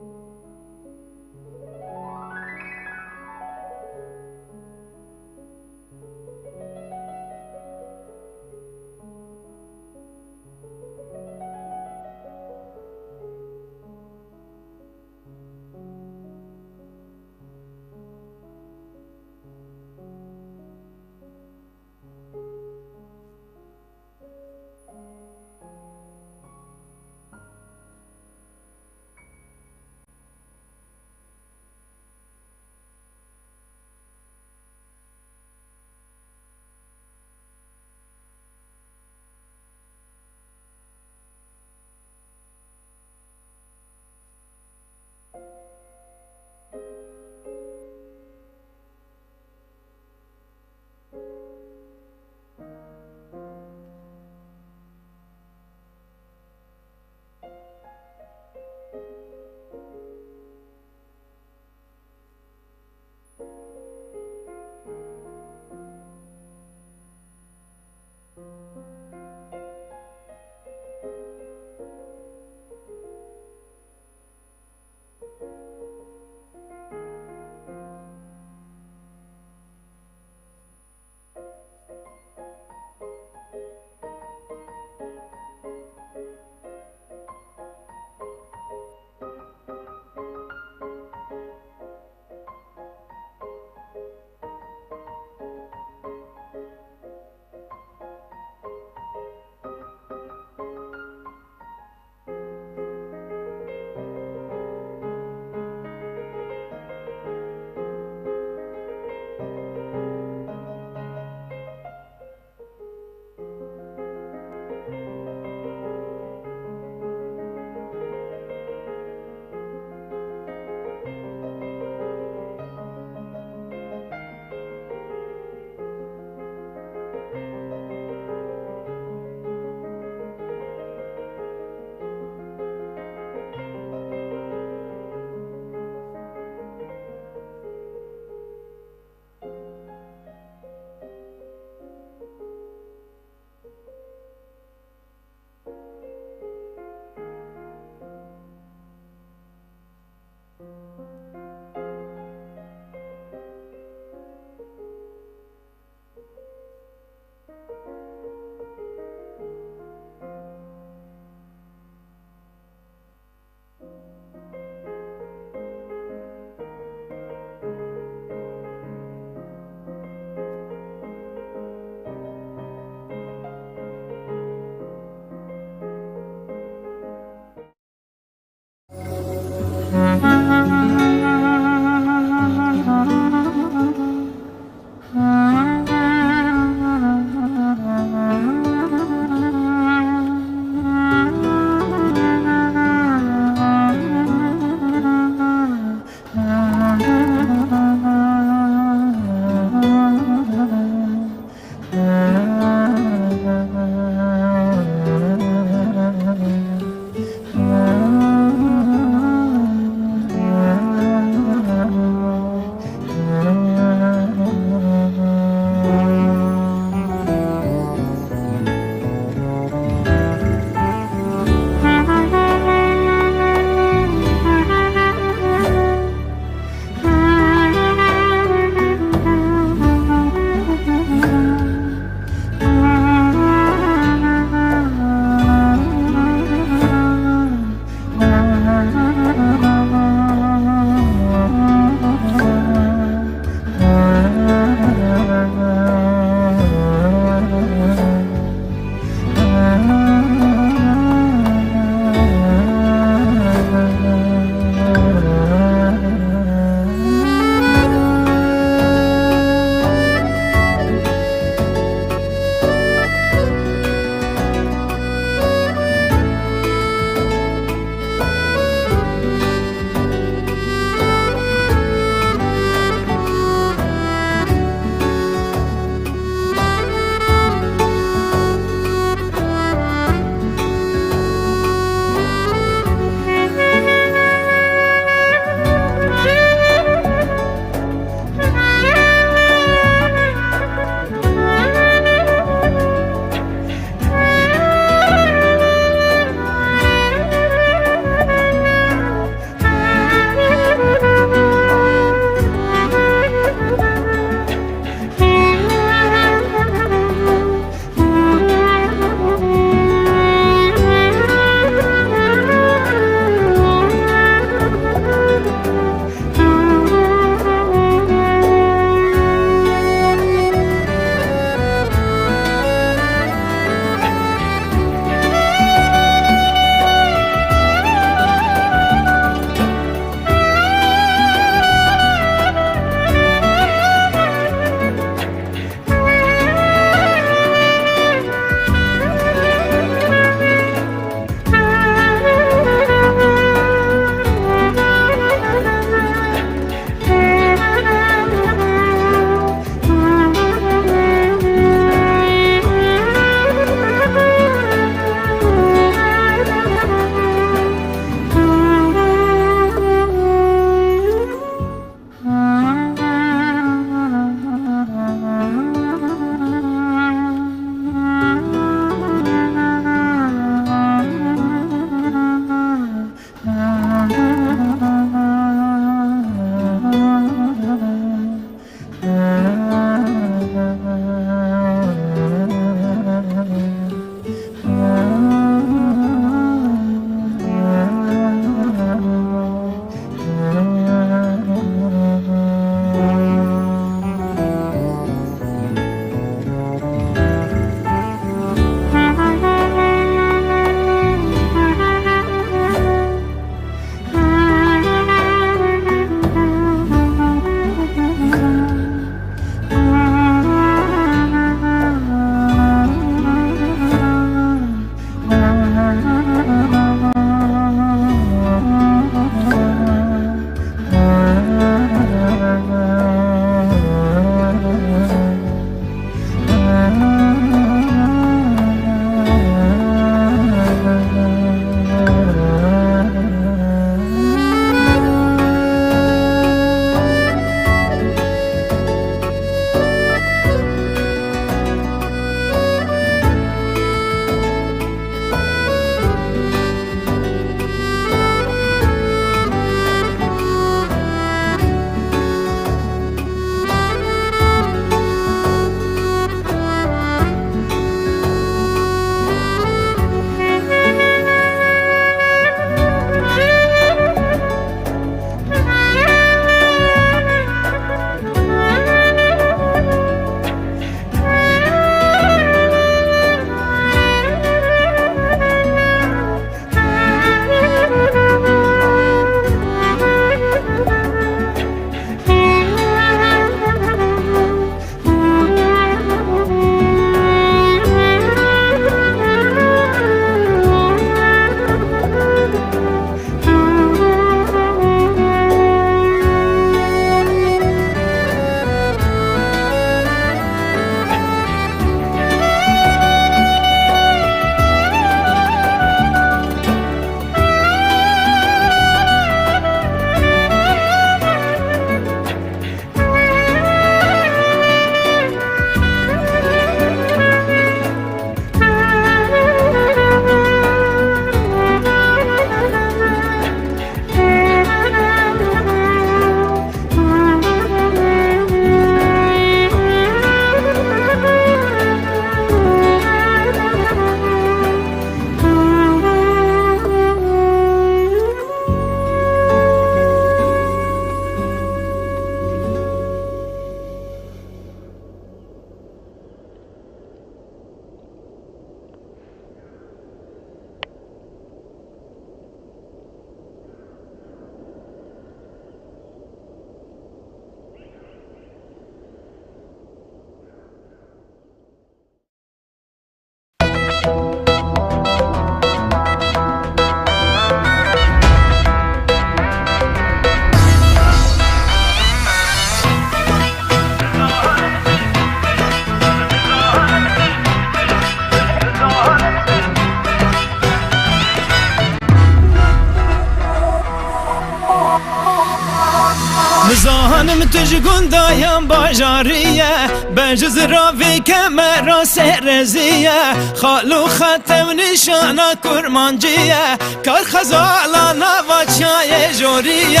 خانم تجگون دایم باجاریه بجز راوی کمر سرزیه خالو ختم نشانه کرمانجیه کار خزالانا و چای جوریه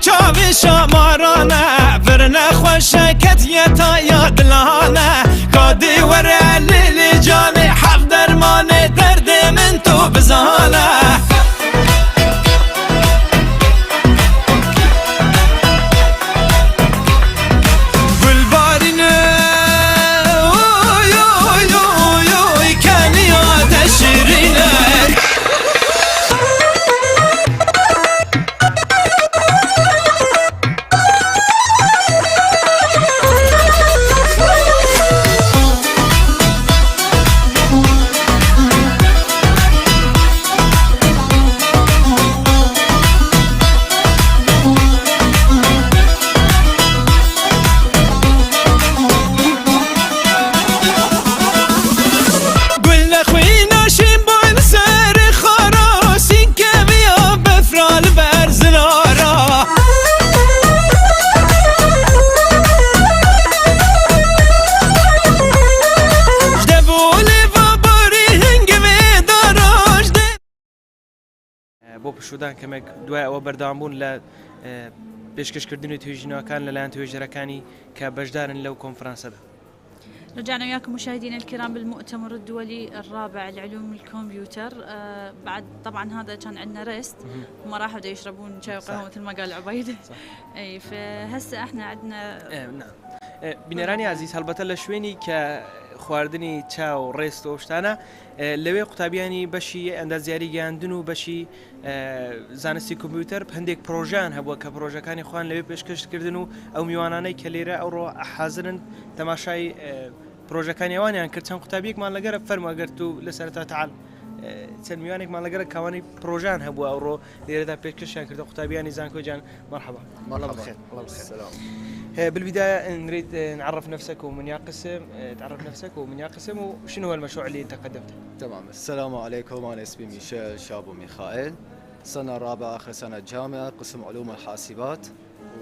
چاوی شمارانه برنه خوشکت یتا یادلانه کادی وره لیلی جانی حف درمانه درد من تو بزانه بۆ پشودان کەمێک دوای ئەوە بەردەوامبوون لە پێشکەشکردنی توێژینەوەکان لەلایەن توێژەرەکانی کە بەشدارن لەو کۆنفرانسەدا. رجعنا وياكم مشاهدينا الكرام بالمؤتمر الدولي الرابع لعلوم الكمبيوتر. بعد طبعا هذا كان عندنا ريست هم راحوا بده يشربون شاي وقهوه مثل ما قال عبيد. اي فهسه احنا عندنا نعم بینەرانی عزیز هەڵبەتە لە شوێنی کە خواردنی چاو ڕێست و شتانە لەوێ قوتابیانی بەشی ئەندازیاری گەیاندن و بەشی زانستی کۆمپیوتەر هەندێک پرۆژیان هەبووە کە پرۆژەکانی خۆیان لەوێ پێشکەشکردن و ئەو میوانانەی کە لێرە ئەوڕۆ حازرن تەماشای پرۆژەکانی ئەوانیان کرد. چەند قوتابیەکمان لەگەرە فەرمووە ئەگەر تو لە سەرەتا تەعاڵ چەند میوانێکمان لەگەرە کاوانی پرۆژیان هەبووە ئەوڕۆ لێرەدا پێشکەشیان کردە قوتابیانی زانکۆ جان مرحبا. الله بخير. الله بخير. بالبداية نريد نعرف نفسك ومن يا قسم، تعرف نفسك ومن يا قسم وشنو هو المشروع اللي انت قدمته؟ تمام. السلام عليكم، أنا اسمي ميشيل شابو ميخائيل، سنة رابعة آخر سنة جامعة قسم علوم الحاسبات،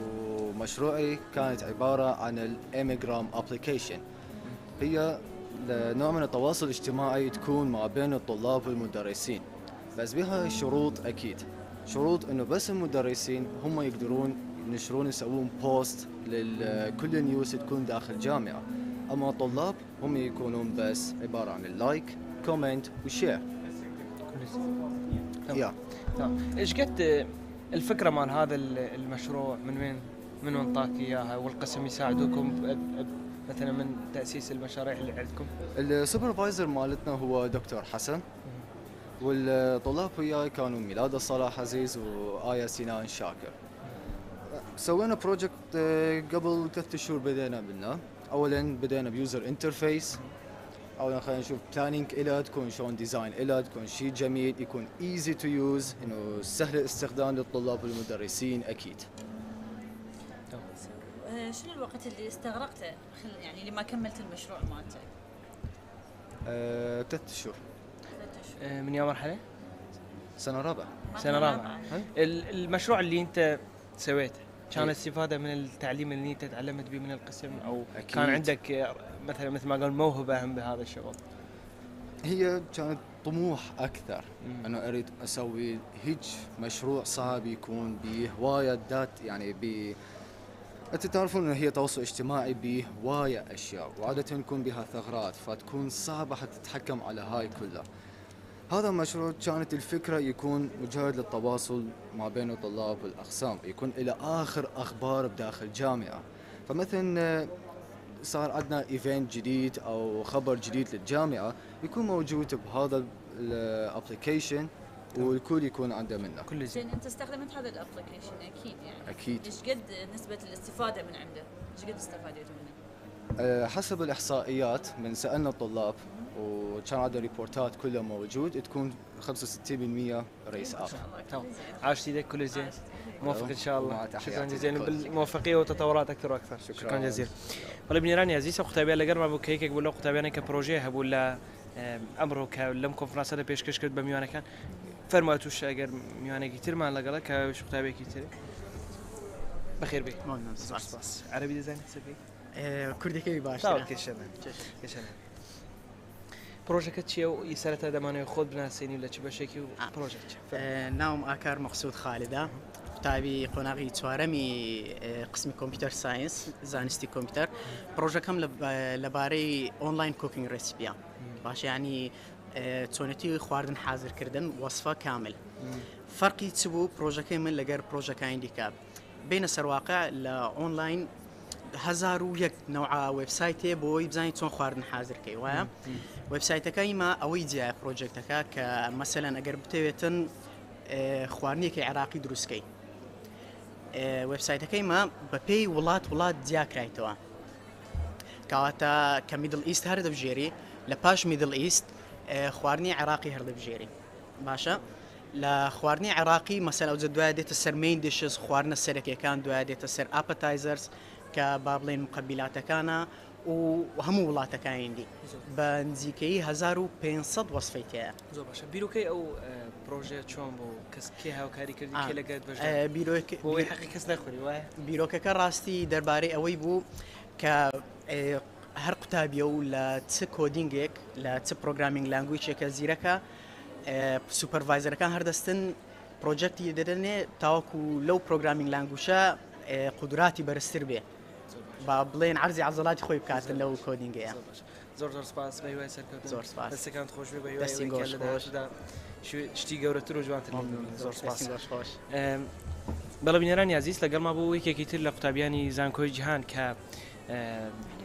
ومشروعي كانت عبارة عن الإيميجرام أبليكيشن. هي نوع من التواصل الاجتماعي تكون ما بين الطلاب والمدرسين، بس بها شروط أكيد، شروط إنه بس المدرسين هم يقدرون ينشرون يسوون بوست لكل النيوز تكون داخل الجامعة، أما الطلاب هم يكونون بس عبارة عن اللايك كومنت وشير. تمام. ايش قد الفكرة مال هذا المشروع من وين طاك اياها والقسم يساعدوكم مثلا من تأسيس المشاريع اللي عندكم؟ السوبرفايزر مالتنا هو دكتور حسن، والطلاب وياي كانوا ميلاد صلاح عزيز وآية سنان شاكر. سوينا بروجكت قبل 3 شهور بدينا منه. اولا بدينا بيوزر انترفيس، اولا خلينا نشوف بلانينج إلها تكون شلون ديزاين إلها تكون شيء جميل يكون ايزي تو يوز، انه سهل الاستخدام للطلاب والمدرسين اكيد. شنو الوقت اللي استغرقته يعني لما كملت المشروع مالتك؟ 3 شهور. من يوم مرحلة؟ سنة رابعة. سنة رابعة. المشروع اللي انت سويته كان استفادة من التعليم اللي انت تعلمت به من القسم او أكيد. كان عندك مثلا مثل ما قال موهبة هم بهذا الشغل؟ هي كانت طموح اكثر انه اريد اسوي هيك مشروع صعب يكون به هواية ذات يعني انت تعرفون انه هي تواصل اجتماعي به هواية اشياء وعادة يكون بها ثغرات فتكون صعبة حتى تتحكم على هاي كلها. هذا المشروع كانت الفكرة يكون مجرد للتواصل ما بين الطلاب والأقسام، يكون إلى آخر أخبار بداخل الجامعة. فمثلا صار عندنا إيفنت جديد أو خبر جديد للجامعة يكون موجود بهذا الابليكيشن والكل يكون عنده منه. كل زين. أنت استخدمت هذا الابليكيشن أكيد يعني. أكيد. إيش قد نسبة الاستفادة من عنده؟ إيش قد استفادتوا منه؟ حسب الإحصائيات من سألنا الطلاب وكان عندنا ريبورتات كلها موجود تكون 65% رئيس آخر. تمام. عاش يدك كل زين. موفق ان شاء الله. شكرا جزيلا بالموفقيه وتطورات اكثر واكثر. شكرا جزيلا. والله بنيراني عزيز قوتابي لەگەر ما بوو کەیەکێک بوو لە قوتابیانی کە پرۆژەیە هەبوو لە ئەمڕۆ کە لەم کۆنفرانسەدا پێشکەش کرد بە میوانەکان فەرمووە توش ئەگەر میوانێکی ترمان لەگەڵە کە قوتابێکی تر بەخێر بێ سپاس عەربی دەزانیت سەبی کوردەکەی باش کێشەنە پرۆژەکە چییە و سەرەتا دەمانەوێت خۆت بناسیێنی لە چ بەشێکی و پرۆژێک ناوم ئاکار مەخسوود خالدە قوتابی قۆناغی چوارەمی قسمی کۆمپیوتەر ساینس زانستی کۆمپیوتەر پرۆژەکەم لەبارەی ئۆنلاین کۆکینگ ڕێسیپیە باش ینی چۆنەتی خواردن حازرکردن وەصفە کامل فەرقی چ بوو پرۆژەکەی من لەگەر پرۆژەکانی دیکە بینە سەرواقع لە ئۆنلاین 1001 نوع وبسایتێ بۆی بزانین چۆن خواردن حازرکەی وایە وبسایتەکەی ما ئەوەی جیای پرۆژێکتەکە کە مەسەلەن ئەگەر بتەوێتن خواردنێکی عێراقی دروستکەی وبسایتەکەی ما بە پێی وڵات جیاکرایتەوە کەواتە کە میدل ئیست هەر دەبژێری لە پاش میدل ئیست خواردنی عێراقی هەر دەبژێری باشە لە خواردنی عێراقی مەسەل ئەوجە دوای دێتە سەر مین دیشز خواردنە سەرەکیەکان دوای دێتە سەر ئاپەتایزەرز کە با بڵێن مقەبیلاتەکانە و هەموو وڵاتەکانی دی بە نزیکەی 1500 وەصفەی تەیە زۆر باشە بیرۆکەی ئەو پرۆژە چۆن بۆ کەس کێ هاوکاری کردی کێ لەگەڵت بۆی حەقی کەس نەخوری وایە بیرۆکەکە ڕاستی دەربارەی ئەوەی بوو کە هەر قوتابیە و لە چ کۆدینگێک لە چ پرۆگرامینگ لانگویجێکە زیرەکە سوپەرڤایزەرەکان هەردەستن پرۆجەکتی دەدەنێ تاوەکو لەو پرۆگرامینگ لانگویجە قدراتی بەرزتر بێ با بڵێن عەرزی عەزەڵاتی خۆی بکاتن لەو کۆدینگەیە زۆر سپاس بە هیوای سەرکەوتن زۆر سپاس دەستەکانت خۆش بێ بە هیوای لەداهاتوودا شتی گەورەتر و جوانتر زۆر سپاس بەڵێ بینەرانی عەزیز لەگەڵما بوو یەکێکی تر لە قوتابیانی زانکۆی جیهان کە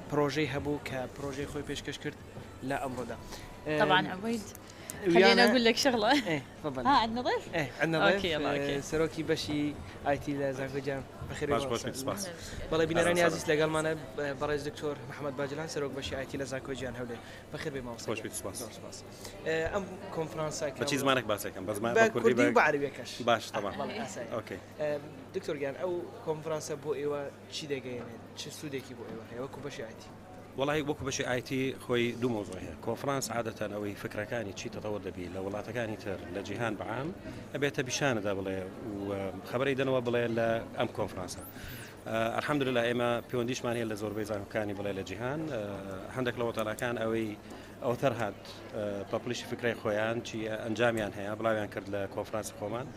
پرۆژەی هەبوو کە پرۆژەی خۆی پێشکەش کرد لە ئەمڕۆدا طبعا عبيد خليني اقول لك شغله تفضل عندنا ضيف عندنا ضيف سروكي بشي اي تي لازانكوجان بخير باش سپاس والله بینەرانی عزیز لەگەڵمانە بەڕێز دکتۆر محەممەد باجلان سەرۆک بەشی ئایتی لە زانکۆجیان هەولێر بەخێر بێ ماوەسا سپاس ئەم کۆنفرانسا بە چی زمانێک باسەکەم بە زمان کوردی بە عەربیەکەش باش طبعا اوكي دکتۆر گیان ئەو کۆنفرانسە بۆ ئێوە چی دەگەیەنێت چه سوودێکی بۆ ئێوە هەیە وەکو بەشی ئایتی والله وەکو بەشی ئایتی خۆی دوو مۆزۆ هەیە کۆنفرانس عادەتەن ئەوەی فکرەکانی چی تەتەوە دەبی لە وڵاتەکانی تر لە جیهان بەعام ئەبێتە بیشانەدا بڵێ و خەبەری دەنەوە بڵێ لە ئەم کۆنفرانسە الحەمدولله ئێمە پەیوەندیشمان هەیە لە زۆربەی زانکۆکانی بڵێ لە جیهان هەندێک لە وڵاتەکان ئەوەی ئەوتر هات پاپلیشی فکرەی خۆیان چی ئەنجامیان هەیە بڵاویان کرد لە کۆنفرانسی خۆمان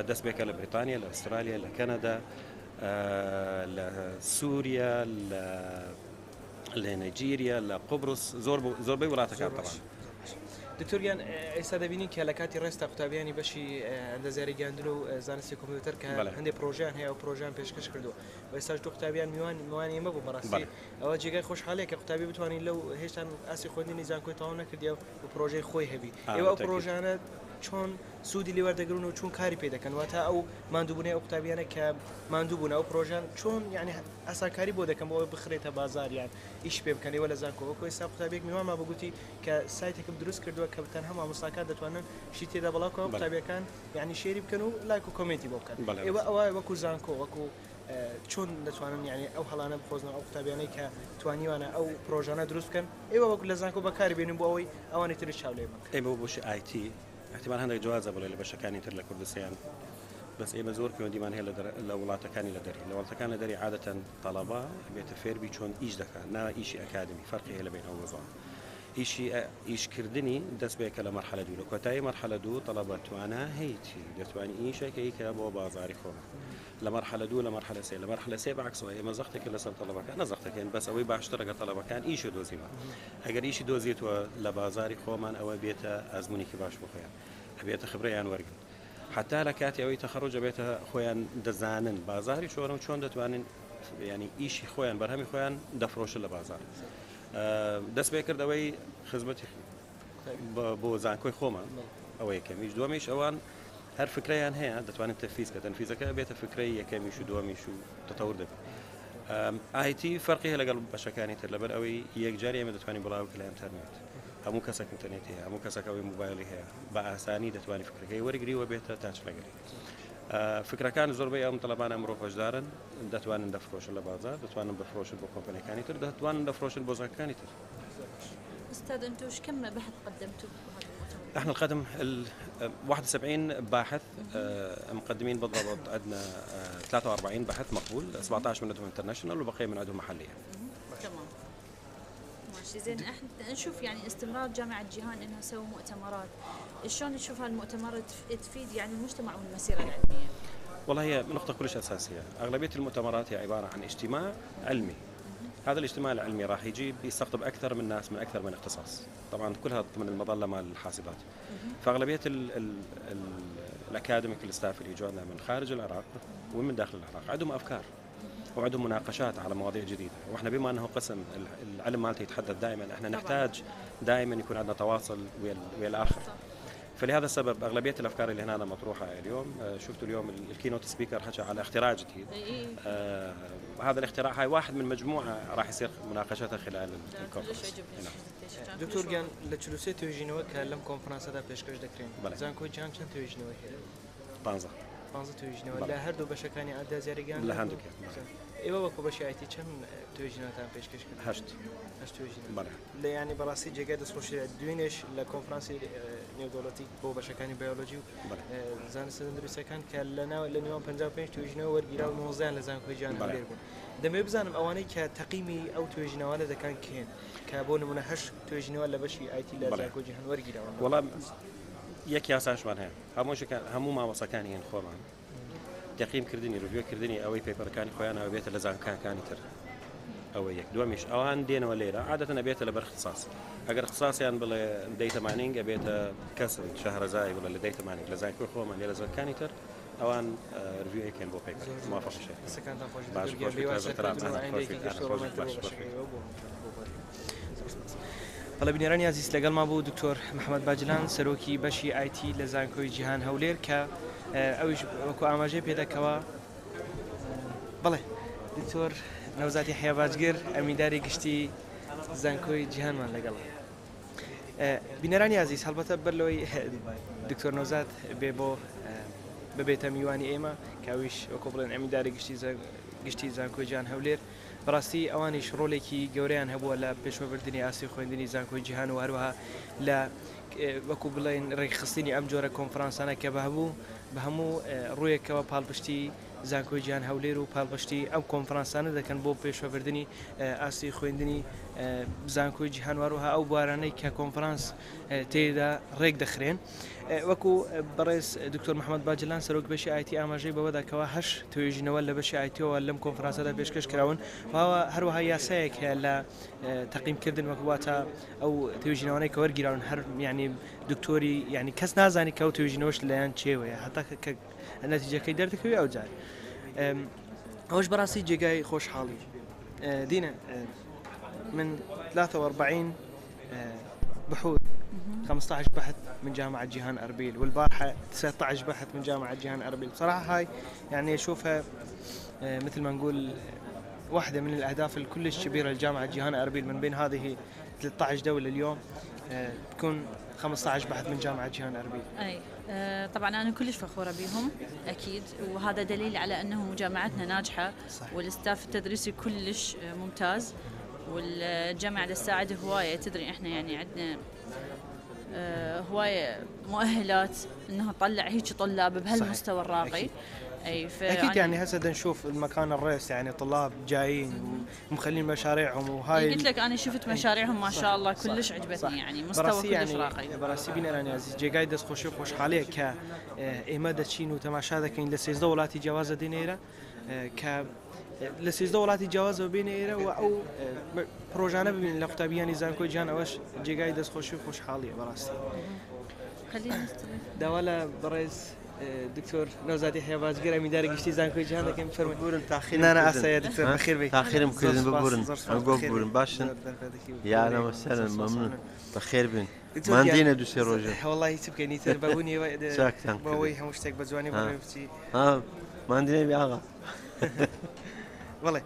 دەست بێکە لە بریتانیا لە ئوسترالیا لە کەنەدا لە سووریا لە نایجیریا لە قبرس زۆربەی وڵاتەکان طبعا دکتۆریان ئێستا دەبینی کە لە کاتی ڕێستا قوتابیانی بەشی ئەندازیاری گەاندن و زانستی کۆمپیوتەر کە هەندێک پرۆژیان هەیە و پرۆژیان پێشکەش کردووە و ئێستاش دو قوتابیان میوانی ئێمە بوو بەڕاستی ئەوە جێگای خۆشحاڵەیە کە قوتابی بتوانین لەو هێشتا ئاسی خوێندنی زانکۆی تەواو نەکردیەوە و پرۆژەی خۆی هەبی ئێوە ئەو پرۆژانە چۆن سوودی لێوەردەگرن و چۆن کاری پێ دەکەن واتە ئەو ماندووبوونەی ئەو قوتابیانە کە ماندووبوون ئەو پرۆژیان چۆن یعنی ئاسانکاری بۆ دەکەم بۆ بخرێتە بازاریان ئیش پێ بکەن ئێوە لە زانکۆ ئێستا قوتابێک میوانمان بگوتی کە سایتێکم دروست کردووە کە تەنها مامۆستاکان دەتوانن شی تێدا بەڵاوکەوە قوتابیەکان یعنی شێری بکەن و لایک و کۆمنتی بۆ بکەن ئێوە ئەوە وەکو زانکۆ وەکو چۆن دەتوانن یعنی ئەو هەڵانە بخۆزنەوە ئەو قوتابیانەی کە توانیوانە ئەو پرۆژانە دروست بکەن ئێوە وەکو لە زانکۆ بەکاری بێنن بۆ ئەوەی ئەوانی تری چاو لێ بکەن ئێمە بۆشی ئایتی احتمال هەندێک جوازە بڵێ لە بەشەکانی تر لە کوردستان بەس ئێمە زۆر پەیوەندیمان هەیە لە وڵاتەکانی لە دەری لە وڵاتەکان لە دەری عادەتەن تەڵەبا بێتە فێربی چۆن ئیش دەکات نا ئیشی ئەکادمی فەرقی هەیە لە بین ئەو مۆزوع ئیشکردنی دەست بێکە لە مەرحەلە دوو لە کۆتایی مەرحەلە دوو تەڵەبە توانە هەیەی دەتوانی ئیشێکی کە بۆ بازاری خۆمە لە مەرحەلە دوو لە مەرحەلە سێ لە مەرحەلە سێ بەعکسەوە ئێمە زەختێکی لەسەر تەڵەبەکان نەزەختەکەین بەس ئەوەی باشتر ئەگەر تەڵەبەکان ئیشی دۆزیمە ئەگەر ئیشی دۆزیێتەوە لە بازاری خۆمان ئەوە بێتە ئەزمونێکی باش بۆ خۆیان ئەبێتە خبرەیان وەرگن حتا لە کاتی ئەوەی تەخەڕوج ئەبێتە خۆیان دەزانن بازاری چۆن و چۆن دەتوانن ینی ئیشی خۆیان بەرهەمی خۆیان دەفرۆشن لە بازار دەست پێ کردەوەی خزمەتی بۆ زانکۆی خۆمان ئەوە یەکەمیش دووەمیش ئەوان هەر فکرەیان هەیە دەتوانن تەنفیز کە تەنفیزەکە بێتە فکرەی یەکەمیش و دووەمیش و تەتەور دەبێت ئایتی فەرقی هەیە لەگەڵ بەشەکانی تر لەبەر ئەوەی یەکجاری ئێمە دەتوانین بڵاوکە لە ئینتەرنێت هەموو کەسێک ئینتەرنێتی هەیە هەموو کەسەکەوەی موبایلی هەیە بە ئاسانی دەتوانانی فکرەکەی وەرگریوە بێتە تاچلەگەری فکرەکان زۆربەی ئەم تەڵەبانە ئەمڕۆ هۆشدارن دەتوانن دەفرۆشن لە بازار دەتوانن بفرۆشن بۆ کۆمپانیەکانی تر دەتوانن دەفرۆشن بۆ زانکۆکانی تر استاذ انتم ايش كم بحث قدمتوا بهذا المؤتمر؟ احنا القدم 71 باحث مقدمين بالضبط. عندنا 43 بحث مقبول، 17 من عندهم انترناشونال وبقيه من عندهم محليه. تمام ماشي زين. احنا نشوف يعني استمرار جامعه جيهان انها تسوي مؤتمرات، شلون تشوف هالمؤتمرات تفيد يعني المجتمع والمسيره العلميه؟ والله هي نقطه كلش اساسيه. اغلبيه المؤتمرات هي عباره عن اجتماع علمي. هذا الاجتماع العلمي راح يجيب يستقطب اكثر من ناس من اكثر من اختصاص، طبعا كلها ضمن المظله مال الحاسبات. فاغلبيه الاكاديميك الستاف اللي يجونا من خارج العراق ومن داخل العراق عندهم افكار وعندهم مناقشات على مواضيع جديده، واحنا بما انه قسم العلم مالته يتحدث دائما، احنا نحتاج دائما يكون عندنا تواصل ويا الاخر. فلهذا السبب اغلبيه الافكار اللي هنا مطروحه اليوم، شفتوا اليوم الكينوت سبيكر حكى على اختراع جديد. هذا الاختراع هاي واحد من مجموعه راح يصير مناقشتها خلال الكونفرنس. دكتور جان لتشلوسي توجينوا كلام كونفرنس هذا بيشكش دكرين زين كوي جان كان توجينوا بانزا توجينوا لا هردو بشكاني عدا زاريجان لا هندوك ايوه بكو بشي ايتي كم توجينوا تاع بيشكش هشت توجينوا لا يعني براسي جاكاد سوشي دوينش لكونفرنس نيودولوتيك بو بشكاني بيولوجي زان سندرس كان كلنا لنيوم بنجاب بيش توجينوا ورجيرا ونوزان لزان كوي جان هليربون دم بزانم اواني كتقييمي او توجينوا ولا اذا كان كين كابون منحش توجينوا ولا بشي ايتي لزان كوي جان ورجيرا والله يك يا ساش معناها هموش كان همو ما وصكاني ين خومان تقييم كردني ريفيو كردني اوي بيبر كان خويانا او بيت لزان كان يتر او يك دوميش او ان دين ولا عاده ابيت له باختصاص اگر اختصاص يعني بلا ديتا مايننج ابيت كسر شهر زاي ولا ديتا مايننج لزان كل خومان لزان كان يتر او ان ريفيو كان بو بيبر ما فيش شيء سكان تفوج هلا بنيراني عزيز لقال ما بو دكتور محمد باجلان سروكي بشي اي تي لزانكوي جيهان هولير ك اوش وكو اماجي بيدا كوا بله دكتور نوزات يحيى باجگر امیداری گشتی زانکوی جیهان من لقال بنيراني عزيز هلبته برلوي دكتور نوزات بيبو ببيت ميواني ايما كاويش وكوبلن امیداری گشتی زانکوی جیهان هولير براستی اوانیش رولێکی گەورەیان هەبووە لە پێشوەبردننی ئاسی خوێندنی زانکۆی جیهان و هەروەها لە وەکو بڵێن ڕێکخستنی ئەم جۆرە کۆنفرانسانە کە بە هەموو ڕوویەکەوە پاڵپشتی زانکۆی جیهان هەولێر و پاڵپشتی ئەم کۆنفرانسانە دەکەن بۆ پێشوەبردننی ئاسی خوێندنی زانکۆی جیهان وەروها ئەو بوارانەی کە کۆنفرانس تێدا ڕێک دەخرێن وەکو بەڕێز دکتۆر محەممەد باجلان سەرۆک بەشی ئایتی ئاماژەی بەوەداکەوە هەش توێژینەوە لە بەشی ئایتیەوە لەم کۆنفرانسەدا پێشکەش کراون واوە هەروەها یاسایەک هەیە لە تەقییمکردن وەکواتە ئەو توێژینەوەی کە وەرگیراون هەر یعنی دکتۆری یعنی کەس نازانی کە ئەو توێژینەوەش لەیان چێوەیە هەتا کە نەتیجەکەی دەردەکەوی ئەو جار ئەوش بەڕاستی جێگای خۆشحاڵی دینە من 43 بحوث 15 بحث من جامعة جيهان أربيل والبارحة 19 بحث من جامعة جيهان أربيل بصراحة هاي يعني أشوفها مثل ما نقول واحدة من الأهداف الكلش كبيرة لجامعة جيهان أربيل من بين هذه 13 دولة اليوم تكون 15 بحث من جامعة جيهان أربيل. أي طبعا أنا كلش فخورة بهم أكيد وهذا دليل على أنه جامعتنا ناجحة والستاف التدريسي كلش ممتاز والجامعة تساعد هواية تدري إحنا يعني عندنا هواية مؤهلات إنها تطلع هيك طلاب بهالمستوى الراقي. أي أكيد يعني هسه نشوف المكان الرئيس يعني طلاب جايين ومخلين مشاريعهم وهاي قلت لك أنا شفت مشاريعهم ما شاء الله كلش عجبتني يعني مستوى كلش راقي. براسي بينا راني عزيز جاي دس خوش حاليا ك إمادة تشين وتماشى ذاكين لسيز دولاتي جواز دينيرة ك لسيز دولاتي جواز بينيرة أو بروجانا بين لقطابيان زانكوي جان أوش جاي دس خوش حاليا براسي. خلينا دولا بريز دكتور نوزات يحيى باجگر امیداری گشتی زانکوی جهان دکم فرمي بورن تاخير انا اسا دكتور بخير بي تاخير ممكن بورن بورن باشن يا اهلا وسهلا ممنون بخير بين ما عندنا دوسي روجر والله تبكي نيتر بابوني بوي همشتك بزواني بوي ما عندنا بي اغا والله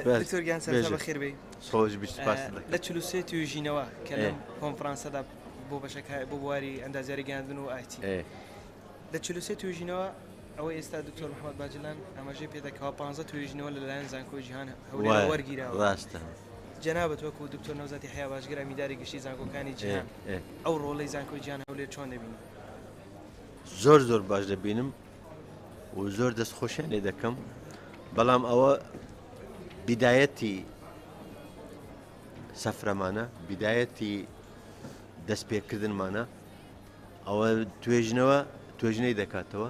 دكتور جان سلام بخير بي صوج بيش باس لا تشلوسي توجينوا كلام كونفرنس هذا بو بشكل بواري عند زاريغاندن وايتي ده چلوسه توجینوا او استاد دکتور محمد باجلان اما جی پیدا که 15 توجینوا للاین زانکوی جهان هولی ورگیره راسته جنابەت وەکو دکتۆر نەوزاتی حیا باشگرە میداری گشتی زانکۆکانی جیهان ئەو ڕۆڵەی زانکۆی جیهان هەولێر چۆن دەبینی؟ زۆر باش دەبینم و زۆر دەستخۆشیان لێ دەکەم بەڵام ئەوە بدایەتی سەفرەمانە بدایەتی دەستپێکردنمانە ئەوە توێژنەی دەکاتەوە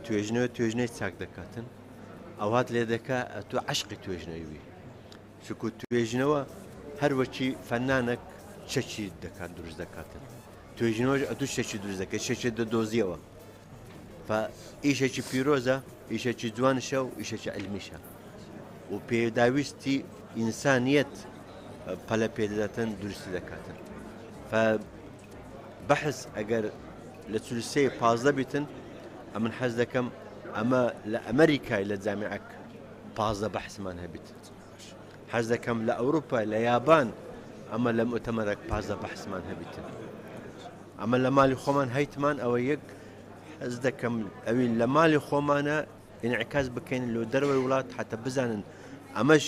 توێژنەی چاک دەکاتن ئەوات لێ دەکا تۆ عشقی توێژنەوی چکو توێژنەوە هەروەکی فەنانێک چەکی دەکات دروست دەکاتن توێژنەوەش ئەتوو شتێکی دروست دەکەێت شتێک دەدۆزیەوە ئیشێکی پیرۆزە ئیشێکی جوانشە و ئیشێکی ئەلمیشە و پێداویستی ئینسانیەت پەلە پێدەداتن دروستی دەکاتن بەحث ئەگەر لە چولسەی 15 بیتن ئەمن حەز دەکەم ئەمە لە ئەمریکای لە جامیعەک 15 بەحثمان هەبیت حەز دەکەم لە ئەوروپا لە یابان ئەمە لە مؤتەمەرێک 15 بەحثمان هەبیتن ئەمە لە مالی خۆمان هەیتمان ئەوە یەک حەز دەکەم ئەوی لە مالی خۆمانە ئینعکاس بکەین لە دەروەی وڵات حتى بزانن ئەمەش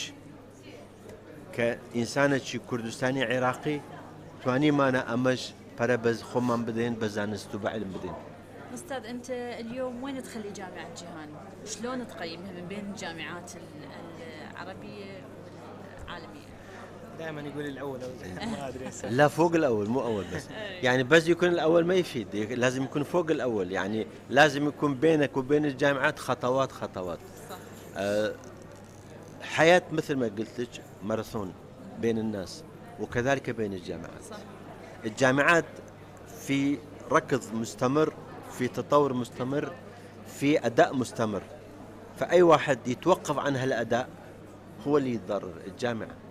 کە ئینسانێکی کوردستانی عێراقی توانیمانە ئەمەش پەرەبەز خۆمان بدەین بە زانست و بە علم بدەین. أستاذ أنت اليوم وين تخلي جامعة جيهان؟ شلون تقيمها من بين الجامعات العربية والعالمية؟ دائما يقول الأول ما أدري لا فوق الأول مو أول بس يعني بس يكون الأول ما يفيد لازم يكون فوق الأول يعني لازم يكون بينك وبين الجامعات خطوات صح. حياة مثل ما قلت لك ماراثون بين الناس وكذلك بين الجامعات صح. الجامعات في ركض مستمر في تطور مستمر في أداء مستمر فأي واحد يتوقف عن هالأداء هو اللي يتضرر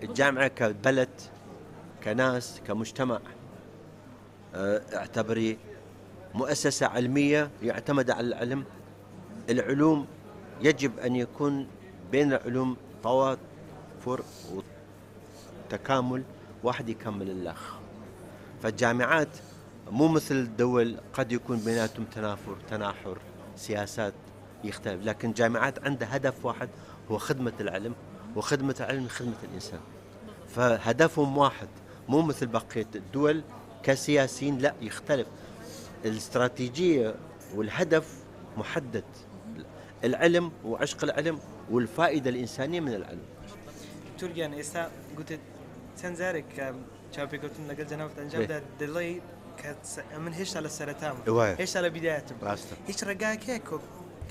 الجامعة كبلد كناس كمجتمع اعتبري مؤسسة علمية يعتمد على العلم العلوم يجب أن يكون بين العلوم توافر وتكامل واحد يكمل الآخر فالجامعات مو مثل الدول قد يكون بيناتهم تناحر سياسات يختلف لكن جامعات عندها هدف واحد هو خدمة العلم وخدمة العلم خدمة الإنسان فهدفهم واحد مو مثل بقية الدول كسياسيين لا يختلف الاستراتيجية والهدف محدد العلم وعشق العلم والفائدة الإنسانية من العلم تورجان إسا قلت تنزارك شابي قلت لك جنابت أنجاب دلي من هيش على السرطان هيش على بدايته هيش رجعك هيك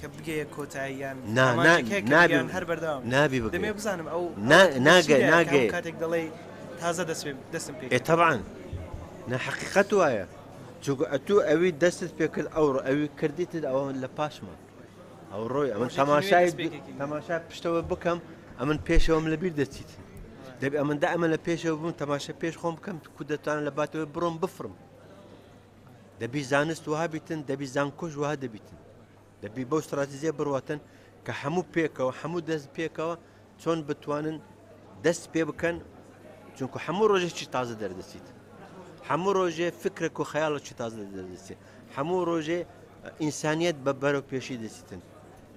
كبجي كوتايان نابي هر بردام نابي بقى دمي بزانم أو ناقة كاتك دلي تازة دسم بيك إيه طبعا حقيقته هي شو أتو أوي دست بيك الأورو أوي كرديت أو لباشما أو روي أمن تماشا بشتوى بكم أمن بيشوم لبير دستيت دبي أمن دائما لبيشوم بوم تماشا بيش خوم كم كودت أنا لباتو بروم بفرم دبي زانست وهابيتن دبي زانكوش وهادبيتن دبي بو استراتيجية برواتن كحمو بيكا وحمو دست بيكا شون بتوانن دست بيبكن چونكو حمو روجه چي تازه دردسيت حمو روجه فكرك وخيالك چي تازه دردسيت حمو روجه إنسانيت ببرو بيشي دستيتن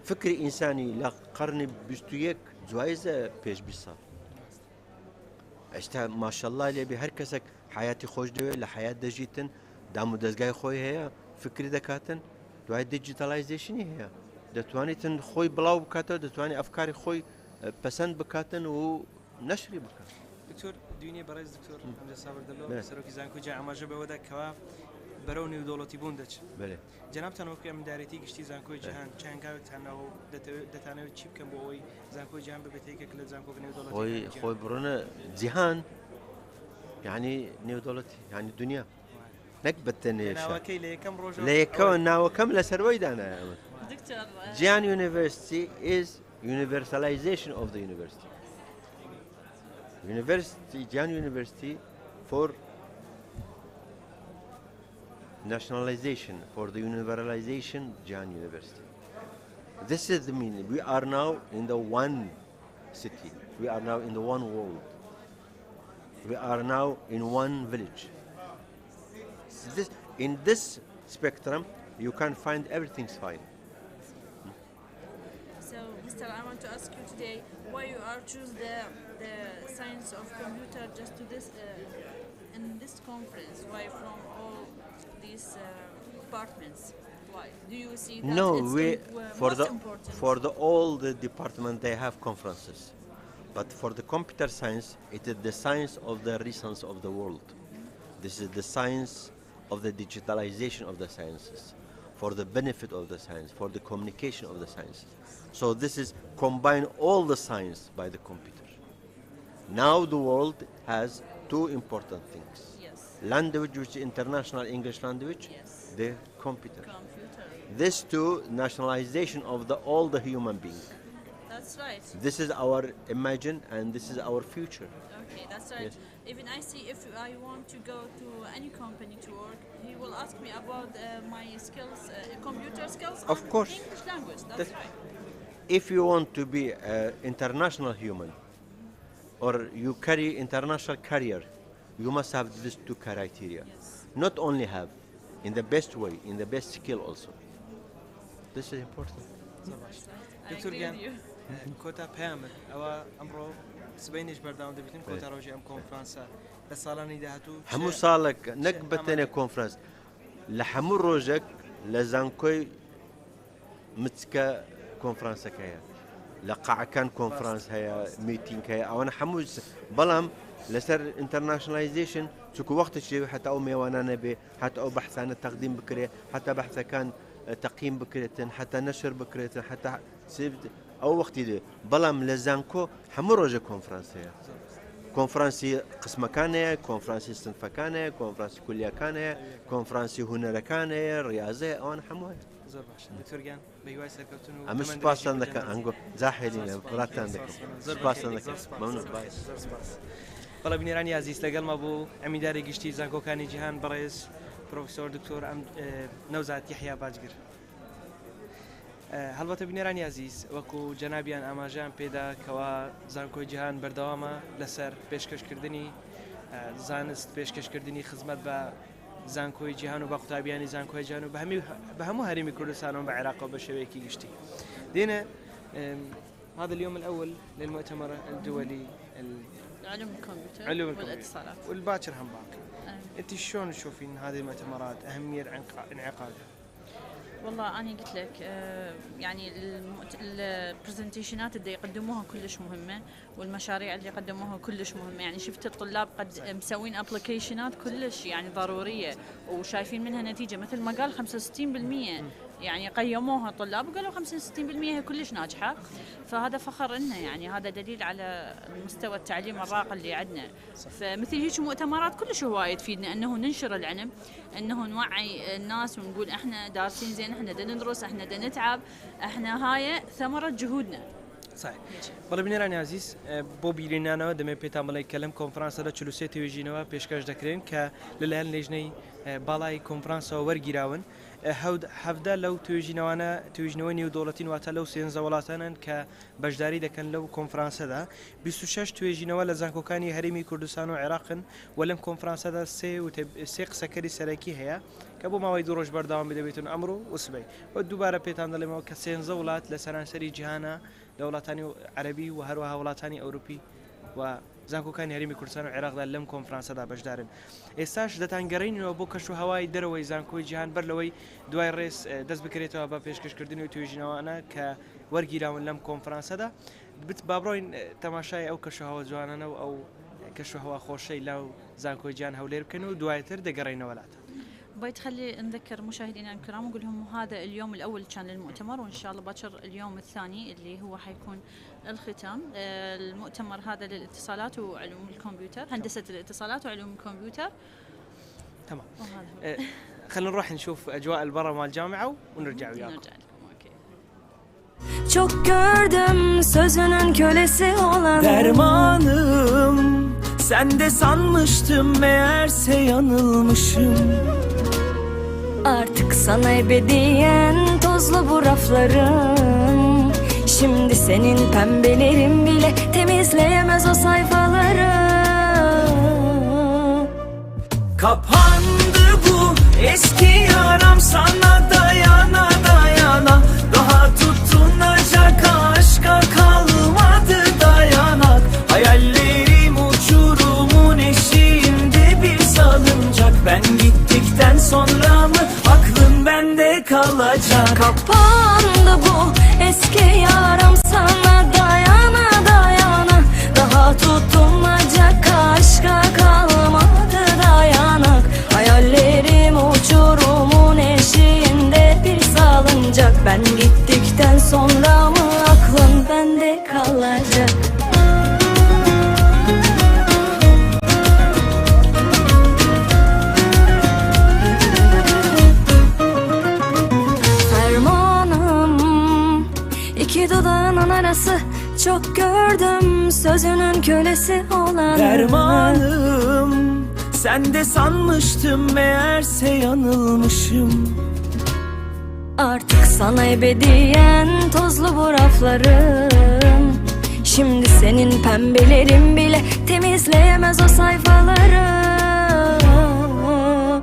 فكر إنساني لقرن بستويك جوائزة بيش بيصال اشتا ما شاء الله لي بهر كسك حياتي خوش دوي لحياة دجيتن دامو دزگای خوی هيا فکری دکاتن دوای دیجیتالایزیشنی هيا دتوانیتن خوی بلاو بکاتن دتوانی افکاری خوی پسند بکاتن و نشری بکاتن دكتور دنيا برز دكتور حمزة صابر دلو سروكي زانكو جا عماجة بودا كواف بروني ودولتي بوندج بله جنابتان وكي من داريتي قشتي زانكو جهان كان قاوي تهنو دتانو تشيب كم بوي زانكو جهان ببتيكا كلا زانكو بنيو دولتي خوي برونا جهان يعني نيو دولتي يعني الدنيا نكبتني ناوكي ليكم روجو ليكون ناوكم لسرويد أنا دكتور Jihan University is universalization of the university. Jihan University for nationalization, for the universalization Jihan University. This is the meaning. We are now in the one city. We are now in the one world. We are now in one village. In this spectrum, you can find everything's fine. So, Mr. Minister, I want to ask you today why you are choose the science of computer just to this in this conference. Why from all these departments? Why do you see that No, it's most important? for the all the department they have conferences, but for the computer science it is the science of the renaissance of the world. This is the science of the digitalization of the sciences, for the benefit of the science, for the communication of the sciences. So this is combine all the science by the computer. Now the world has two important things. Yes. Language, which is international English language, Yes. the computer. This two, nationalization of all the human being. That's right. This is our imagine and this is our future. Okay, that's right. Yes. Even I see if I want to go to any company to work, he will ask me about my skills, computer skills, Of and course. English language. That's That- right. If you want to be an international human or you carry international career, you must have these two criteria. Not only have, in the best way, in the best skill also. This is important. دکتور گیان کۆتا پەیامت ئەوە ئەمڕۆ سبەینش بەردەوام دەبێتن کۆتا ڕۆژی ئەم کۆنفرانسە لە ساڵانی داهاتوو هەموو ساڵێک نەک بەتەنێ کۆنفرانس لە هەموو ڕۆژێک لە زانکۆی مچکە کۆنفرانسەکە هەیە لە قاعەکان کۆنفرانس هەیە میتینگ هەیە ئەوەنە هەموو بەڵام لەسەر ئینتەرناشنالایزیشن چونکە وەختێکی حتا ئەو میێوانانە بێ حتا ئەو بەحثانە تەقدیم بکرێ حتا بەحثەکان تەقیم بکرێتن حتا نەشر بکرێتن حتا ئەو وەختی دێ بەڵام لە زانکۆ هەموو ڕۆژە کۆنفرانس هەیە کۆنفرانسی قسمەکان هەیە کۆنفرانسی سنفەکان هەیە کۆنفرانسی کولیەکان هەیە کۆنفرانسی هونەرەکان هەیە ڕاضەیە ئەوان هەموو هەیە زۆر باش دکتور گیان بە هیوای سەرکەوتن و ئەمە سوپاسان دەکەن ئەنگۆ جاحێلینە بڵاتان دەکەم سوپاسان دەکەم مەمنون بەڵێ بینێرانی عزیز لەگەڵما بوو ئەمینداری گشتی زانکۆکانی جیهان بەڕێز پرۆفیسۆر دکتۆر نەوزات یحیا باجگر هەڵبەتە بینێرانی عزیز وەکو جەنابیان ئاماژیان پێدا کەوا زانکۆی جیهان بەردەوامە لەسەر پێشکەشکردنی زانست پێشکەشکردنی خزمەت بە زانکۆی جیهان و بە قوتابیانی زانکۆی جیهان و بە هەموو هەرێمی کوردستانەوە بە عێراقەوە بە شێوەیەکی گشتی دێنە هذا اليوم الأول للمؤتمر الدولي علوم الكمبيوتر علوم والاتصالات والباكر هم باقي انت شلون تشوفين هذه المؤتمرات اهميه انعقادها؟ والله أنا قلت لك يعني البرزنتيشنات اللي يقدموها كلش مهمة والمشاريع اللي قدموها كلش مهمة يعني شفت الطلاب قد مسوين ابلكيشنات كلش يعني ضرورية وشايفين منها نتيجة مثل ما قال 65% يعني قيموها الطلاب وقالوا 65% هي كلش ناجحة فهذا فخر لنا يعني هذا دليل على مستوى التعليم الراقي اللي عندنا فمثل هيك مؤتمرات كلش هواية تفيدنا انه ننشر العلم انه نوعي الناس ونقول احنا دارسين زين احنا دا ندرس احنا دا نتعب احنا هاي ثمرة جهودنا صحيح بەڵێ بینێرانی عزیز بۆ بیرینانەوە دەمێ پێتان بڵێ کە لەم کۆنفرانسەدا 43 توێژینەوە پێشکەش دەکرێن کە لەلایەن لێژنەی باڵای کۆنفرانسەوە وەرگیراون هەفدە لەو توێژینەوە نێودەوڵەتین واتە لەو سێنزە وڵاتانن کە بەشداری دەکەن لەو کۆنفرانسەدا 26 توێژینەوە لە زانکۆکانی هەرێمی کوردستان و عێراقن و لەم کۆنفرانسەدا سێ قسەکەری سەرەکی هەیە کە بۆ ماوەی دوو ڕۆژ بەردەوام بدەبێتن ئەمڕۆ و سبەی و دووبارە پێتان دەڵێمەوە کە سێنزە وڵات لە سەرانسەری جیهانە لە وڵاتانی عەرەبی و هەروەها وڵاتانی ئەوروپی و زانکۆکانی هەرێمی کوردستان و عێراقدا لەم کۆنفرانسەدا بەشدارن ئێستاش دەتانگەڕێنەوە بۆ کەش و هەوای دەرەوەی زانکۆی جیهان بەر لەوەی دوای ڕێز دەست بکرێتەوە بە پێشکەشکردنی و توێژینەوەانە کە وەرگیراون لەم کۆنفرانسەدا بابڕۆین تەماشای ئەو کەشوهەوە جوانانە و ئەو کەشوهەوە خۆشەی لاو زانکۆی جیهان هەولێر بکەن و دوایتر دەگەڕێنەوە لاتە بغيت خلي نذكر مشاهدينا الكرام ونقول لهم هذا اليوم الاول كان للمؤتمر وان شاء الله باكر اليوم الثاني اللي هو حيكون الختام المؤتمر هذا للاتصالات وعلوم الكمبيوتر هندسة الاتصالات وعلوم الكمبيوتر تمام خلينا نروح نشوف اجواء البرا مال الجامعة ونرجع وياكم نرجع لكم اوكي Çok gördüm sözünün kölesi olan Dermanım sen de sanmıştım meğerse yanılmışım Artık sana ebediyen tozlu bu raflarım Şimdi senin pembelerin bile temizleyemez o sayfaları Kapandı bu eski yaram sana dayana dayana Daha tutunacak aşka kalacak. Kapandı bu eski yaram sana dayana dayana. Daha tutunacak aşka kalmadı dayanak. Hayallerim uçurumun eşiğinde bir salıncak. Ben gittikten sonra mı aklın bende kalacak? İki dudağının arası çok gördüm sözünün kölesi olan. Dermanım sen de sanmıştım meğerse yanılmışım. Artık sana ebediyen tozlu bu raflarım. Şimdi senin pembelerin bile temizleyemez o sayfaları.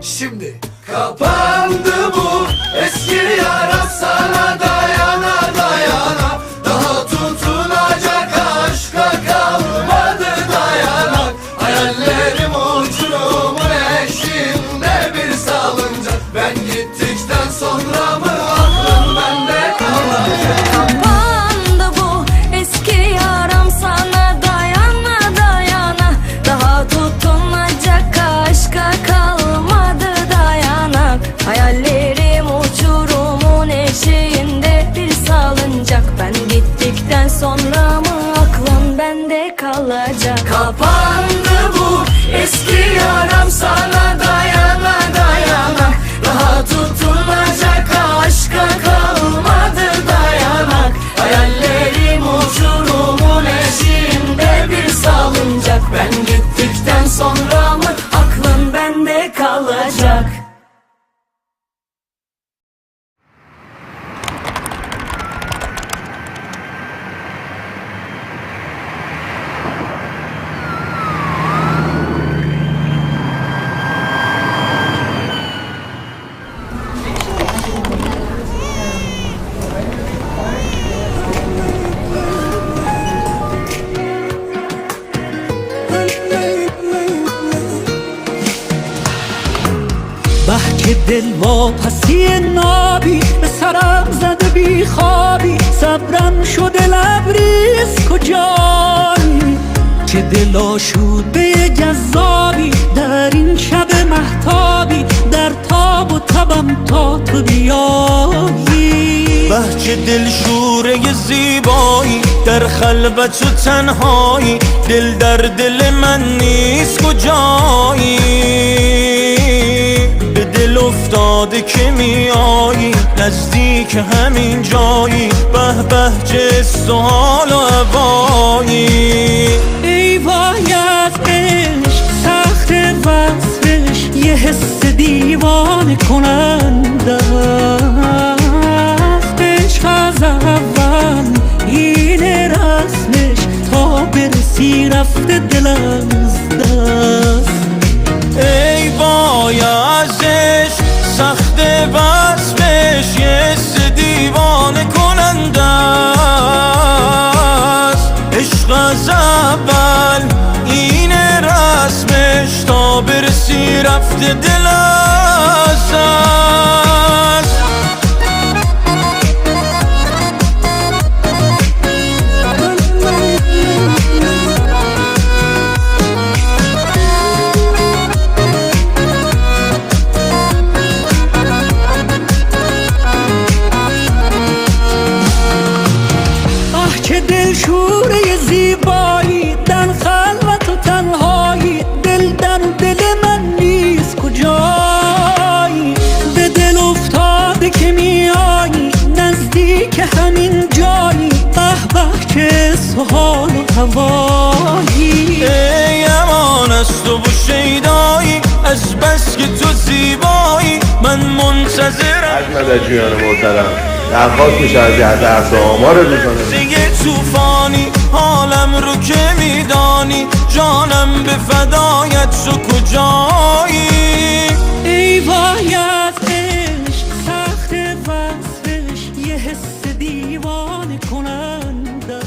Şimdi kapandı bu eski yaram sana dayana dayana. Daha tutunacak aşka kalmadı dayanak. Hayallerim uçurumun eşiğinde bir salıncak. Ben gittikten sonra mı aklım bende kalacak? Kapandı bu eski yaram sana dayana dayana. Daha tutunacak aşka kalmadı dayanak. Hayallerim uçurumun eşiğinde bir salıncak. Ben gittikten sonra mı aklım bende kalacak? Kapandı bu eski yaram sana dayana dayana. Daha tutunacak aşka kalmadı dayanak. Hayallerim uçurumun eşiğinde bir salıncak. Ben gittikten sonra mı aklım bende kalacak? که دل واپسی نابی به سرم زده بی خوابی صبرم شده لبریز کجایی که دل آشوده جذابی در این شب مهتابی در تاب و تبم تا تو بیایی بهچه دل شوره زیبایی در خلوت و تنهایی دل در دل من نیست کجایی به دل افتاده که میایی نزدیک همین جایی به به چه سال و هوایی ای وای از عشق سخت وصفش یه حس دیوانه کننده است عشق از اول این رسمش تا برسی رفته دل از دست ای وای ازش سخت وصفش یه حس دیوانه کننده است عشق از اول این رسمش تا برسی رفته دل از دست شوره زیبایی در خلوت و تنهایی دل در دل من نیست کجایی به دل افتاده که میایی نزدیک همین جایی به به چه حال و هوایی ای امان از تو و شیدایی از بس که تو زیبایی من منتظرم حجم جویان محترم درخواست میشه از جهت عرض آمار روزانه دیگه توفانی حالم رو که میدانی جانم به فدایت تو کجایی ای وای از عشق سخت وصفش یه حس دیوانه کننده است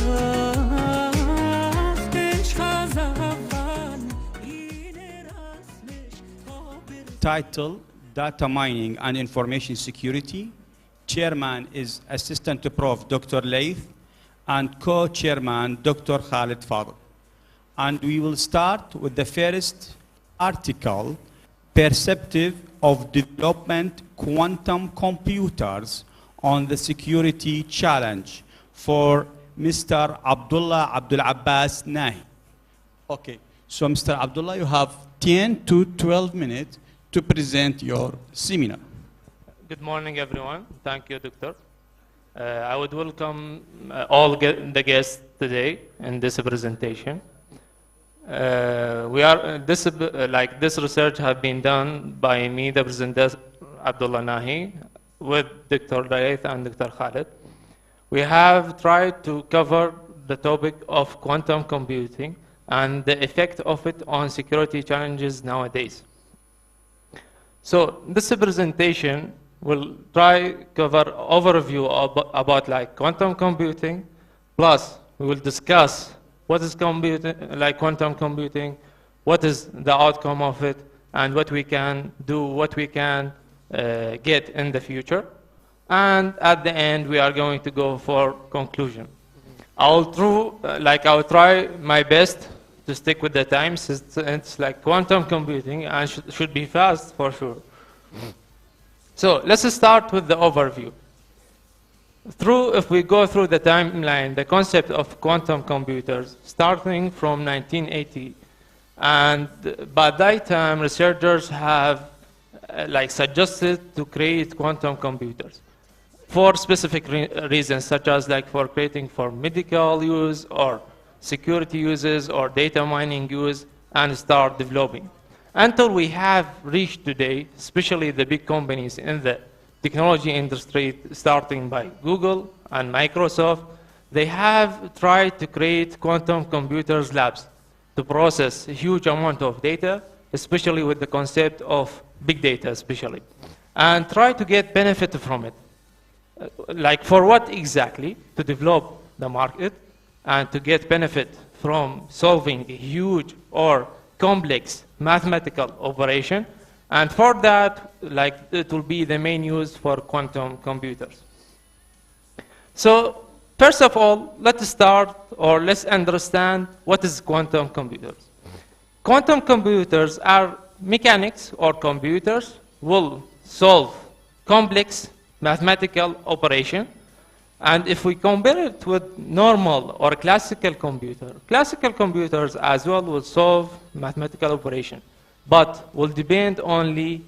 عشق از اول این رسمش Title: Data Mining and Information Security Chairman is Assistant Prof. Dr. Laith, and Co-Chairman Dr. Khalid Fadl. And we will start with the first article, Perspective of Development Quantum Computers on the Security Challenge, for Mr. Abdullah Abdul Abbas Nahi. Okay, so Mr. Abdullah, you have 10 to 12 minutes to present your seminar. Good morning, everyone. Thank you, Doctor. I would welcome all the guests today in this presentation. This research has been done by me, the presenter Abdullah Nahi, with Dr. Laith and Dr. Khalid. We have tried to cover the topic of quantum computing and the effect of it on security challenges nowadays. So this presentation will try cover overview about like quantum computing, plus we will discuss what is quantum computing, what is the outcome of it, and what we can do, what we can get in the future. And at the end, we are going to go for conclusion. I'll try my best to stick with the time, since it's like quantum computing and should be fast for sure. So let's start with the overview. If we go through the timeline, the concept of quantum computers, starting from 1980, and by that time, researchers have suggested to create quantum computers for specific reasons, such as for creating for medical use or security uses or data mining use, and start developing. Until we have reached today, especially the big companies in the technology industry, starting by Google and Microsoft, they have tried to create quantum computers labs to process a huge amount of data, especially with the concept of big data especially, and try to get benefit from it. For what exactly? To develop the market and to get benefit from solving a huge or complex mathematical operation, and for that, it will be the main use for quantum computers. So first of all, let's understand what is quantum computers. Quantum computers are mechanics or computers will solve complex mathematical operation. And if we compare it with normal or classical computers as well will solve mathematical operation, but will depend only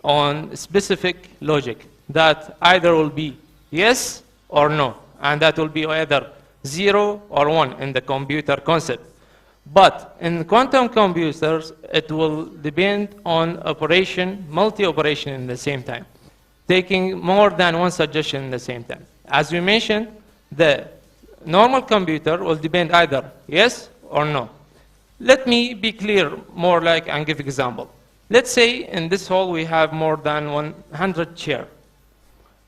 on specific logic that either will be yes or no, and that will be either 0 or 1 in the computer concept. But in quantum computers, it will depend on operation, multi-operation in the same time, taking more than one suggestion in the same time. As we mentioned, the normal computer will depend either yes or no. Let me be clear more and give example. Let's say in this hall we have more than 100 chairs,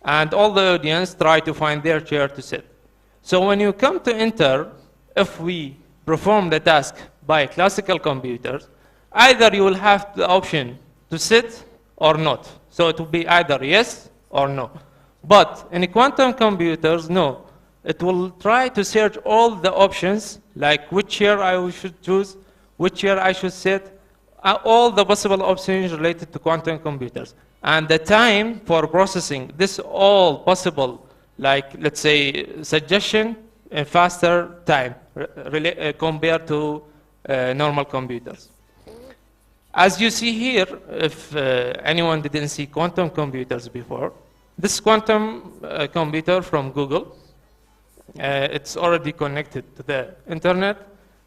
and all the audience try to find their chair to sit. So when you come to enter, if we perform the task by classical computers, either you will have the option to sit or not. So it will be either yes or no. But in quantum computers, no. It will try to search all the options, like which chair I should choose, which chair I should sit, all the possible options related to quantum computers. And the time for processing this all possible, let's say, suggestion in faster time compared to normal computers. As you see here, if anyone didn't see quantum computers before, this quantum computer from Google, it's already connected to the internet,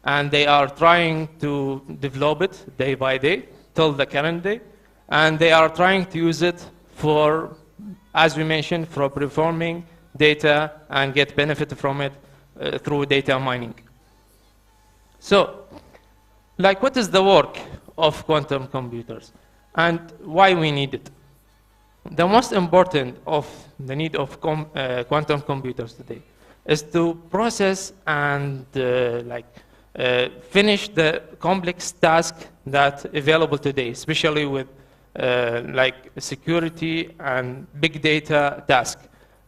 and they are trying to develop it day by day till the current day, and they are trying to use it for, as we mentioned, for performing data and get benefit from it through data mining. So, what is the work of quantum computers and why we need it? The most important of the need of quantum computers today is to process and finish the complex task that's available today, especially with security and big data task.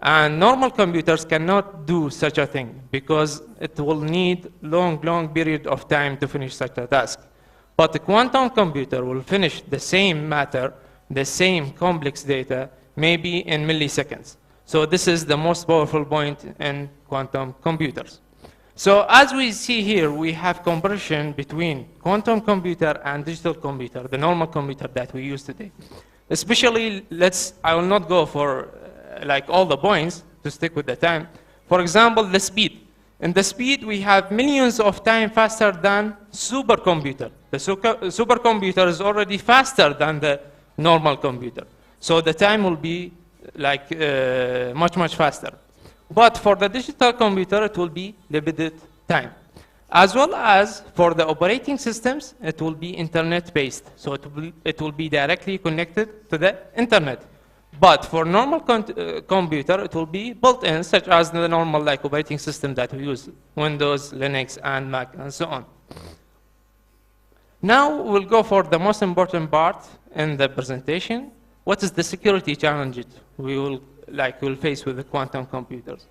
And normal computers cannot do such a thing because it will need long period of time to finish such a task. But the quantum computer will finish the same matter, the same complex data, maybe in milliseconds. So this is the most powerful point in quantum computers. So as we see here, we have comparison between quantum computer and digital computer, the normal computer that we use today. Especially, I will not go for like all the points to stick with the time. For example, the speed. In the speed, we have millions of times faster than supercomputer. The supercomputer is already faster than the normal computer. So the time will be like much faster. But for the digital computer, it will be limited time. As well as for the operating systems, it will be internet-based. So it will be directly connected to the internet. But for normal computer, it will be built-in, such as the normal like operating system that we use, Windows, Linux, and Mac, and so on. Now we'll go for the most important part in the presentation. What is the security challenges we will face with the quantum computers?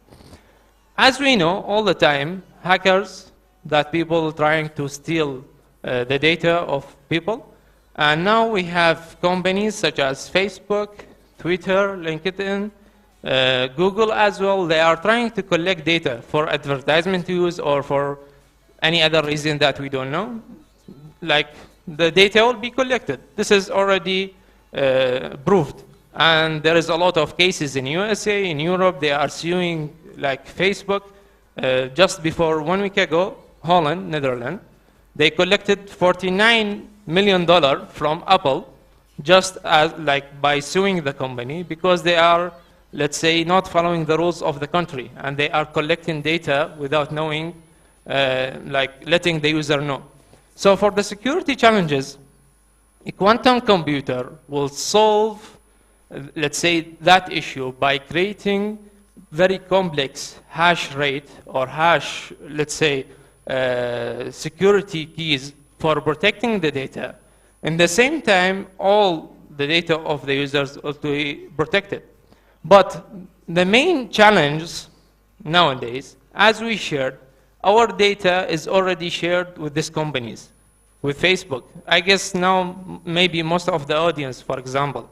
As we know, all the time, hackers, that people trying to steal the data of people. And now we have companies such as Facebook, Twitter, LinkedIn, Google as well. They are trying to collect data for advertisement use or for any other reason that we don't know. Like the data will be collected. This is already proved. And there is a lot of cases in USA, in Europe. They are suing like Facebook. Just before 1 week ago, Holland, Netherlands, they collected $49 million from Apple just as by suing the company because they are, let's say, not following the rules of the country and they are collecting data without knowing, letting the user know. So for the security challenges, a quantum computer will solve, let's say, that issue by creating very complex hash rate or hash, let's say, security keys for protecting the data. In the same time, all the data of the users will be protected. But the main challenge nowadays, as we shared, our data is already shared with these companies, with Facebook. I guess now maybe most of the audience, for example,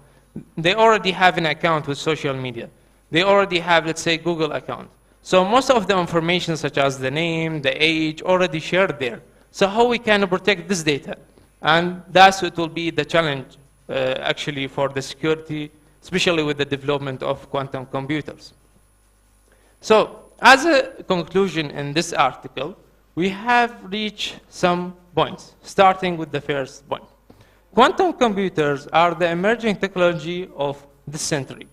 they already have an account with social media. They already have, let's say, Google account. So most of the information, such as the name, the age, already shared there. So how we can protect this data? And that's what will be the challenge, actually, for the security, especially with the development of quantum computers. So as a conclusion in this article, we have reached some points, starting with the first point. Quantum computers are the emerging technology of this century,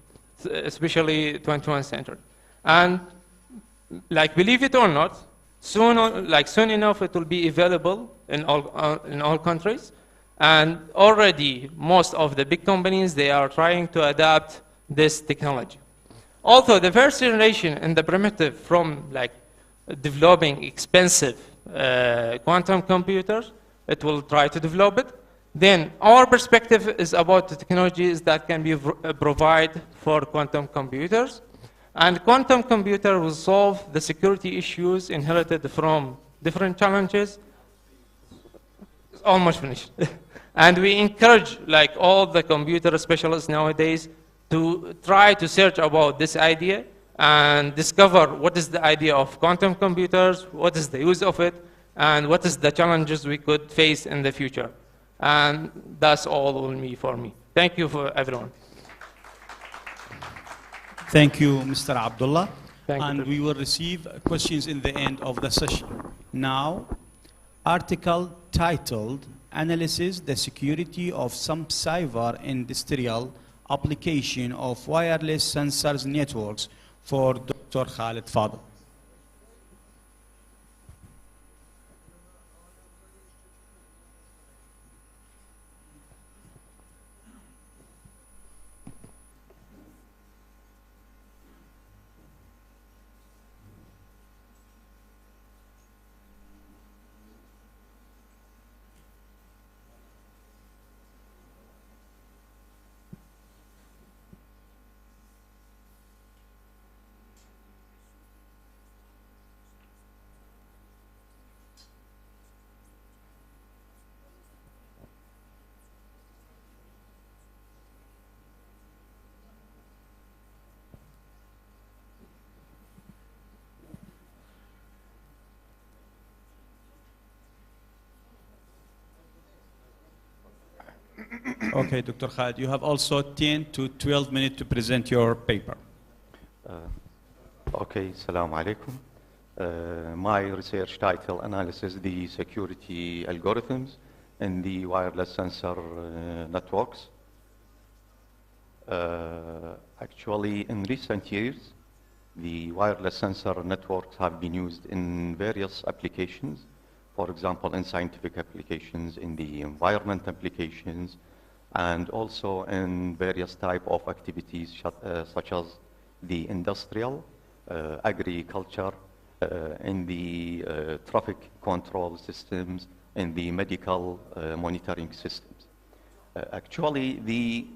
especially 21st century. And believe it or not, soon enough it will be available in all countries. And already most of the big companies, they are trying to adapt this technology. Although the first generation in the primitive from developing expensive quantum computers, it will try to develop it. Then our perspective is about the technologies that can be provided for quantum computers. And quantum computer will solve the security issues inherited from different challenges. It's almost finished. And we encourage all the computer specialists nowadays to try to search about this idea and discover what is the idea of quantum computers, what is the use of it, and what is the challenges we could face in the future. And that's all for me. Thank you for everyone. Thank you, Mr. Abdullah. Thank you. We will receive questions in the end of the session. Now, article titled Analysis the Security of Some Cyber Industrial Application of Wireless Sensors Networks for Dr. Khalid Fadl. Okay, Dr. Khaled, you have also 10 to 12 minutes to present your paper. Okay, Assalamu alaikum. My research title analyzes the security algorithms in the wireless sensor networks. Actually, in recent years, the wireless sensor networks have been used in various applications. For example, in scientific applications, in the environment applications, and also in various type of activities such as the industrial, agriculture, in the traffic control systems, in the medical monitoring systems. Actually, the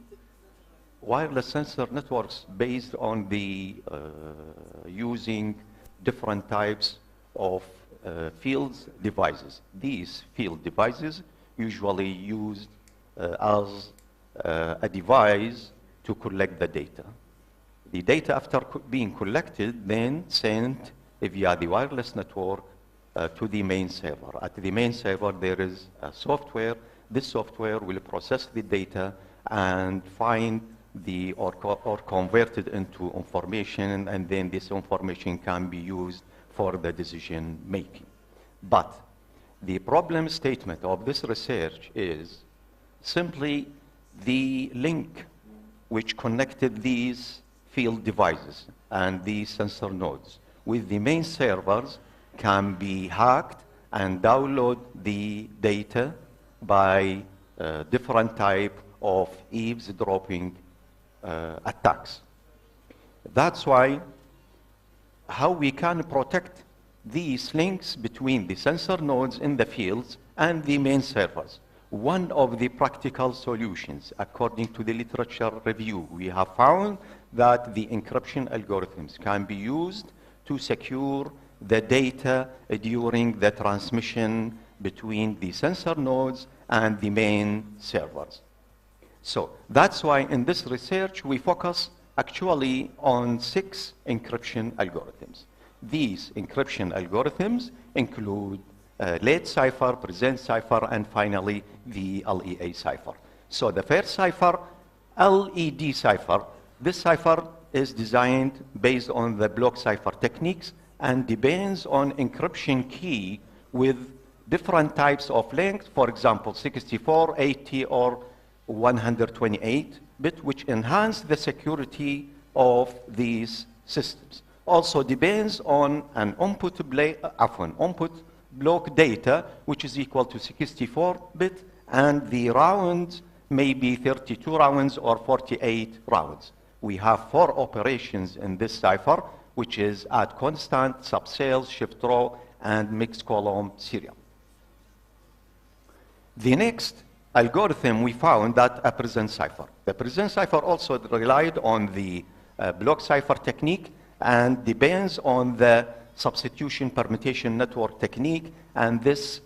wireless sensor networks based on the using different types of field devices. These field devices usually used as a device to collect the data. The data after being collected then sent via the wireless network to the main server. At the main server there is a software. This software will process the data and find or convert it into information, and then this information can be used for the decision making. But the problem statement of this research is simply the link which connected these field devices and these sensor nodes with the main servers can be hacked and download the data by different type of eavesdropping attacks. That's why how we can protect these links between the sensor nodes in the fields and the main servers. One of the practical solutions, according to the literature review, we have found that the encryption algorithms can be used to secure the data during the transmission between the sensor nodes and the main servers. So that's why in this research we focus actually on 6 encryption algorithms. These encryption algorithms include late cipher, present cipher, and finally the LEA cipher. So the first cipher, LED cipher, this cipher is designed based on the block cipher techniques and depends on encryption key with different types of length, for example, 64, 80, or 128-bit, which enhance the security of these systems. Also depends on an input block data, which is equal to 64-bit, and the rounds may be 32 rounds or 48 rounds. We have 4 operations in this cipher, which is add constant, subsales, shift row, and mixed column serial. The next algorithm we found that a present cipher. The present cipher also relied on the block cipher technique and depends on the substitution permutation network technique, and this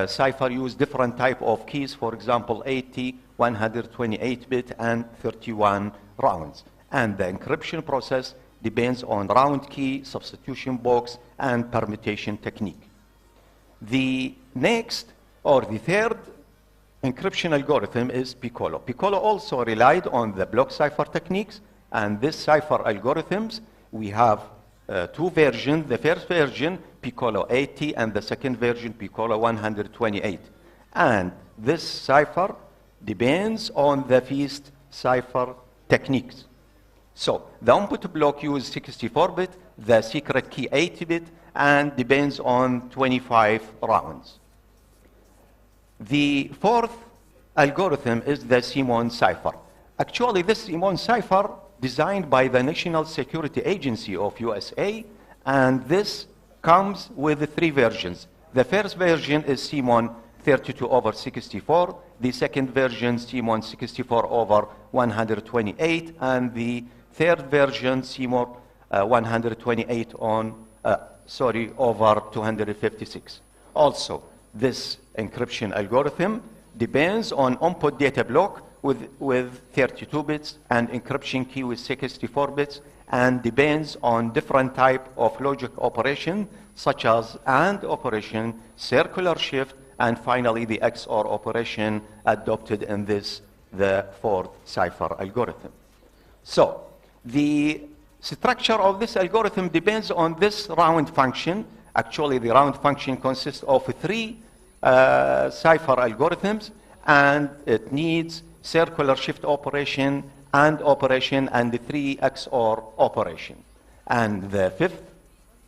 cipher used different type of keys, for example 80, 128-bit, and 31 rounds. And the encryption process depends on round key, substitution box, and permutation technique. The next, or the third encryption algorithm is Piccolo. Piccolo also relied on the block cipher techniques, and this cipher algorithms, we have 2 versions. The first version, Piccolo 80, and the second version, Piccolo 128. And this cipher depends on the Feast cipher techniques. So the input block uses 64-bit, the secret key 80-bit, and depends on 25 rounds. The fourth algorithm is the CMON cipher. Actually, this CMON cipher designed by the National Security Agency of USA, and this comes with 3 versions. The first version is CMON 32/64, the second version CMON 64/128, and the third version CMON 128 over 256. Also, this encryption algorithm depends on input data block with 32 bits and encryption key with 64 bits, and depends on different type of logic operation such as AND operation, circular shift, and finally the XOR operation adopted in this the fourth cipher algorithm. So the structure of this algorithm depends on this round function. Actually, the round function consists of three cipher algorithms, and it needs circular shift operation, AND operation, and the 3 XOR operation. And the fifth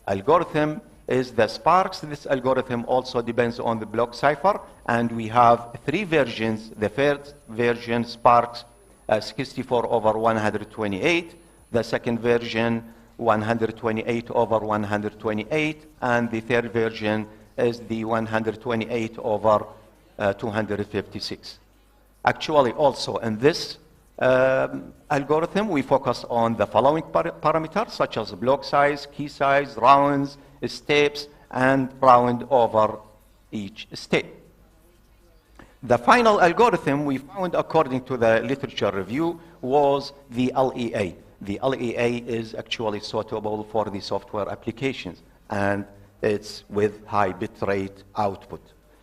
algorithm is the Sparks. This algorithm also depends on the block cipher, and we have three versions. The first version, Sparks 64/128, the second version 128/128, and the third version is the 128/256. Actually, also in this algorithm, we focus on the following parameters, such as block size, key size, rounds, steps, and round over each step. The final algorithm we found, according to the literature review, was the LEA. The LEA is actually suitable for the software applications, and it's with high bit rate output.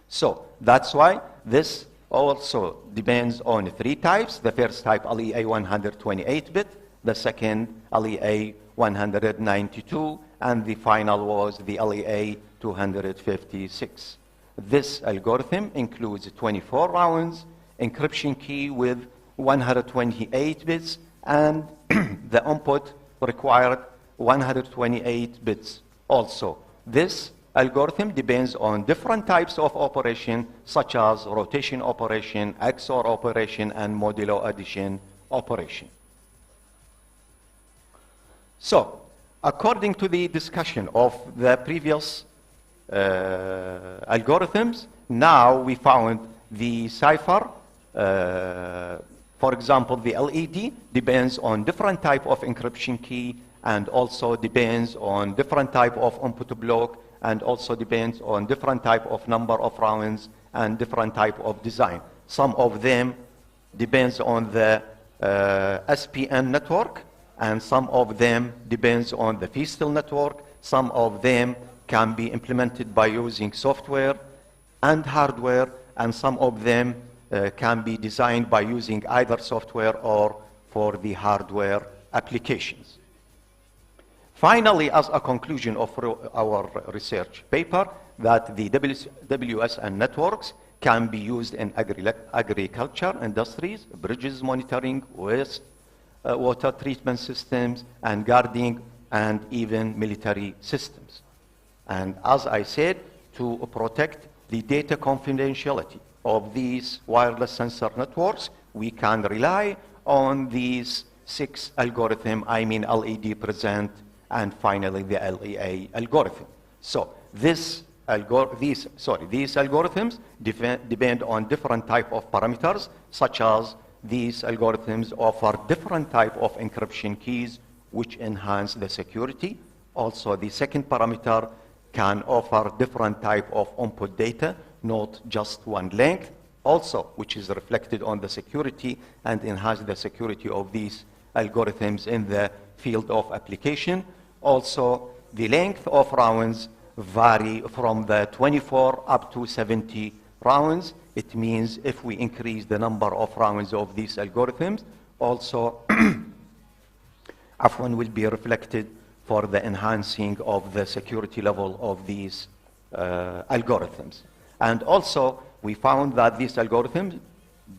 So that's why this also depends on three types. The first type, LEA 128-bit, the second, LEA 192, and the final was the LEA 256. This algorithm includes 24 rounds, encryption key with 128 bits, and the input required 128 bits also. This algorithm depends on different types of operation, such as rotation operation, XOR operation, and modulo addition operation. So, according to the discussion of the previous algorithms, now we found the cipher. For example, the LED depends on different type of encryption key, and also depends on different type of input block, and also depends on different type of number of rounds and different type of design. Some of them depends on the SPN network, and some of them depends on the Feastel network. Some of them can be implemented by using software and hardware, and some of them can be designed by using either software or for the hardware applications. Finally, as a conclusion of our research paper, that the WSN networks can be used in agriculture industries, bridges monitoring, waste water treatment systems, and guarding, and even military systems. And as I said, to protect the data confidentiality of these wireless sensor networks, we can rely on these 6 algorithms, I mean LED, present, and finally the LEA algorithm. So these algorithms depend on different type of parameters, such as these algorithms offer different type of encryption keys which enhance the security. Also, the second parameter can offer different type of input data, not just one length, also which is reflected on the security and enhance the security of these algorithms in the field of application. Also, the length of rounds vary from the 24 up to 70 rounds. It means if we increase the number of rounds of these algorithms, also Afwan will be reflected for the enhancing of the security level of these algorithms. And also, we found that these algorithms,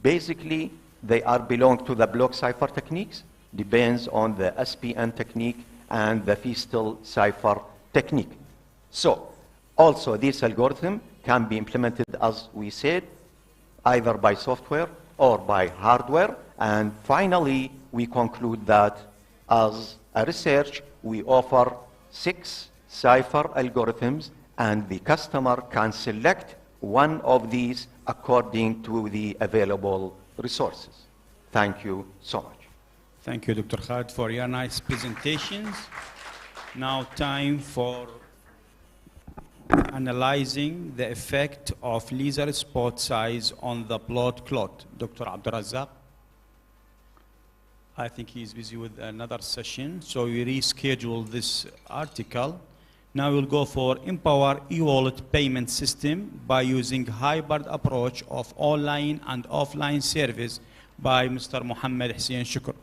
basically, they belong to the block cipher techniques, depends on the SPN technique and the Feastel cipher technique. So, also this algorithm can be implemented, as we said, either by software or by hardware. And finally, we conclude that as a research, we offer 6 cipher algorithms, and the customer can select one of these according to the available resources. Thank you so much. Thank you, Dr. Khaled, for your nice presentations. Now time for analyzing the effect of laser spot size on the blood clot. Dr. Abdulrazak. I think he's busy with another session, so we reschedule this article. Now we'll go for Empower e-wallet payment system by using hybrid approach of online and offline service by Mr. Mohammed Hussein Shukr.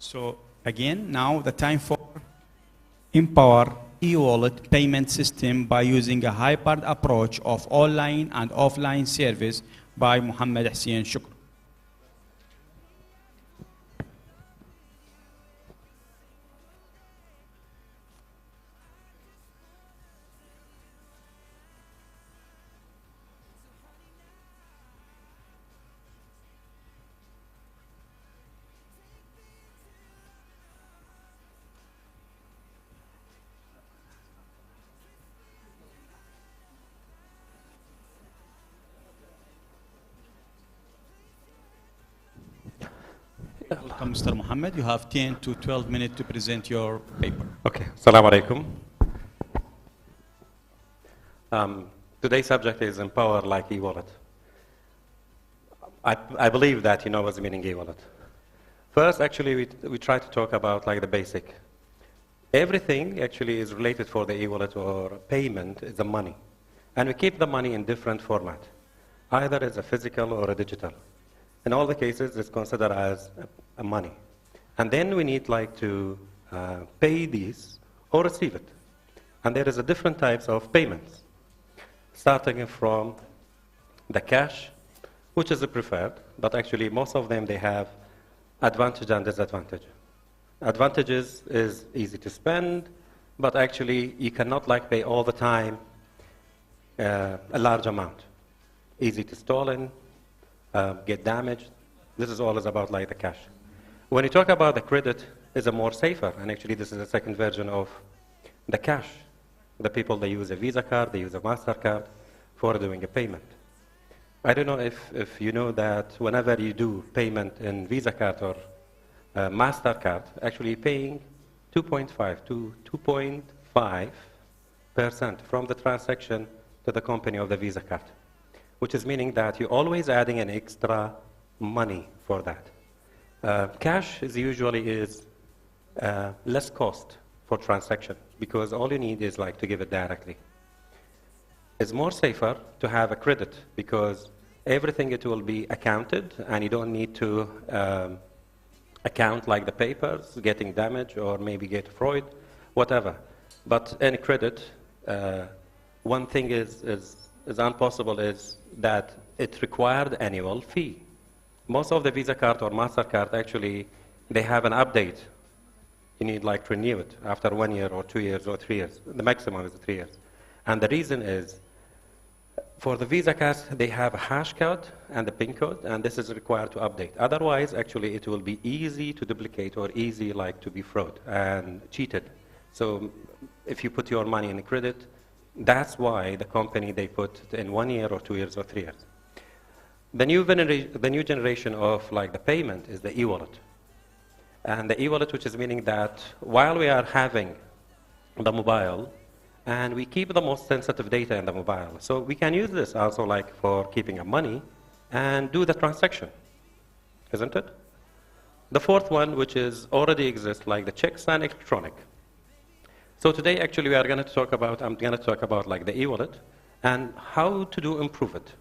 So again, now the time for Empower e-wallet payment system by using a hybrid approach of online and offline service by Mohammed Hussein Shukr. Welcome, Mr. Mohammed. You have 10 to 12 minutes to present your paper. Okay. Assalamu alaikum. Today's subject is Empower like e-wallet. I believe that you know what's the meaning e-wallet. First, actually, we try to talk about like the basic. Everything actually is related for the e-wallet or payment is the money. And we keep the money in different format. Either it's a physical or a digital. In all the cases, it's considered as a money. And then we need like to pay these or receive it. And there is a different types of payments, starting from the cash, which is the preferred, but actually most of them, they have advantage and disadvantage. Advantages is easy to spend, but actually you cannot like pay all the time a large amount. Easy to stolen, get damaged. This is always about like the cash. When you talk about the credit, is a more safer, and actually this is a second version of the cash. The people, they use a Visa card, they use a MasterCard for doing a payment. I don't know if you know that whenever you do payment in Visa card or MasterCard, actually paying 2.5 to 2.5% from the transaction to the company of the Visa card, which is meaning that you're always adding an extra money for that. Cash is usually less cost for transaction because all you need is like to give it directly. It's more safer to have a credit because everything it will be accounted and you don't need to account like the papers getting damaged or maybe get fraud, whatever. But any credit, one thing is impossible is that it required annual fee. Most of the Visa card or MasterCard actually, they have an update. You need like to renew it after 1 year or 2 years or 3 years. The maximum is 3 years. And the reason is, for the Visa cards, they have a hash code and the PIN code, and this is required to update. Otherwise, actually, it will be easy to duplicate or easy like to be fraud and cheated. So if you put your money in a credit, that's why the company, they put it in 1 year or 2 years or 3 years. The new generation of like the payment is the e-wallet. And the e-wallet, which is meaning that while we are having the mobile, and we keep the most sensitive data in the mobile. So we can use this also like for keeping a money and do the transaction, isn't it? The fourth one, which is already exists, like the checks and electronic. So today, actually, I'm going to talk about like the e-wallet and how to improve it.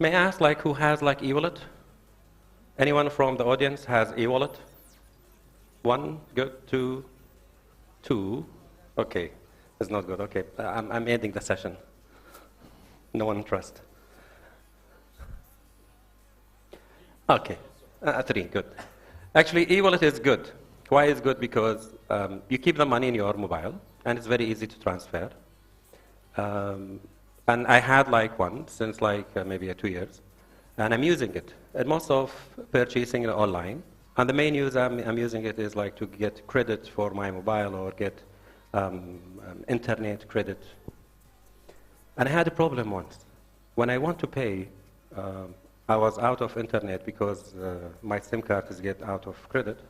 May I ask like who has like e-wallet? Anyone from the audience has e-wallet? 1, good, 2, 2, okay, it's not good, okay, I'm ending the session. No one trust. Okay, 3, good. Actually, e-wallet is good. Why is good? Because you keep the money in your mobile, and it's very easy to transfer. And I had like one since like maybe 2 years, and I'm using it. And most of purchasing online. And the main use I'm using it is like to get credit for my mobile or get internet credit. And I had a problem once. When I want to pay, I was out of internet because my SIM card is get out of credit.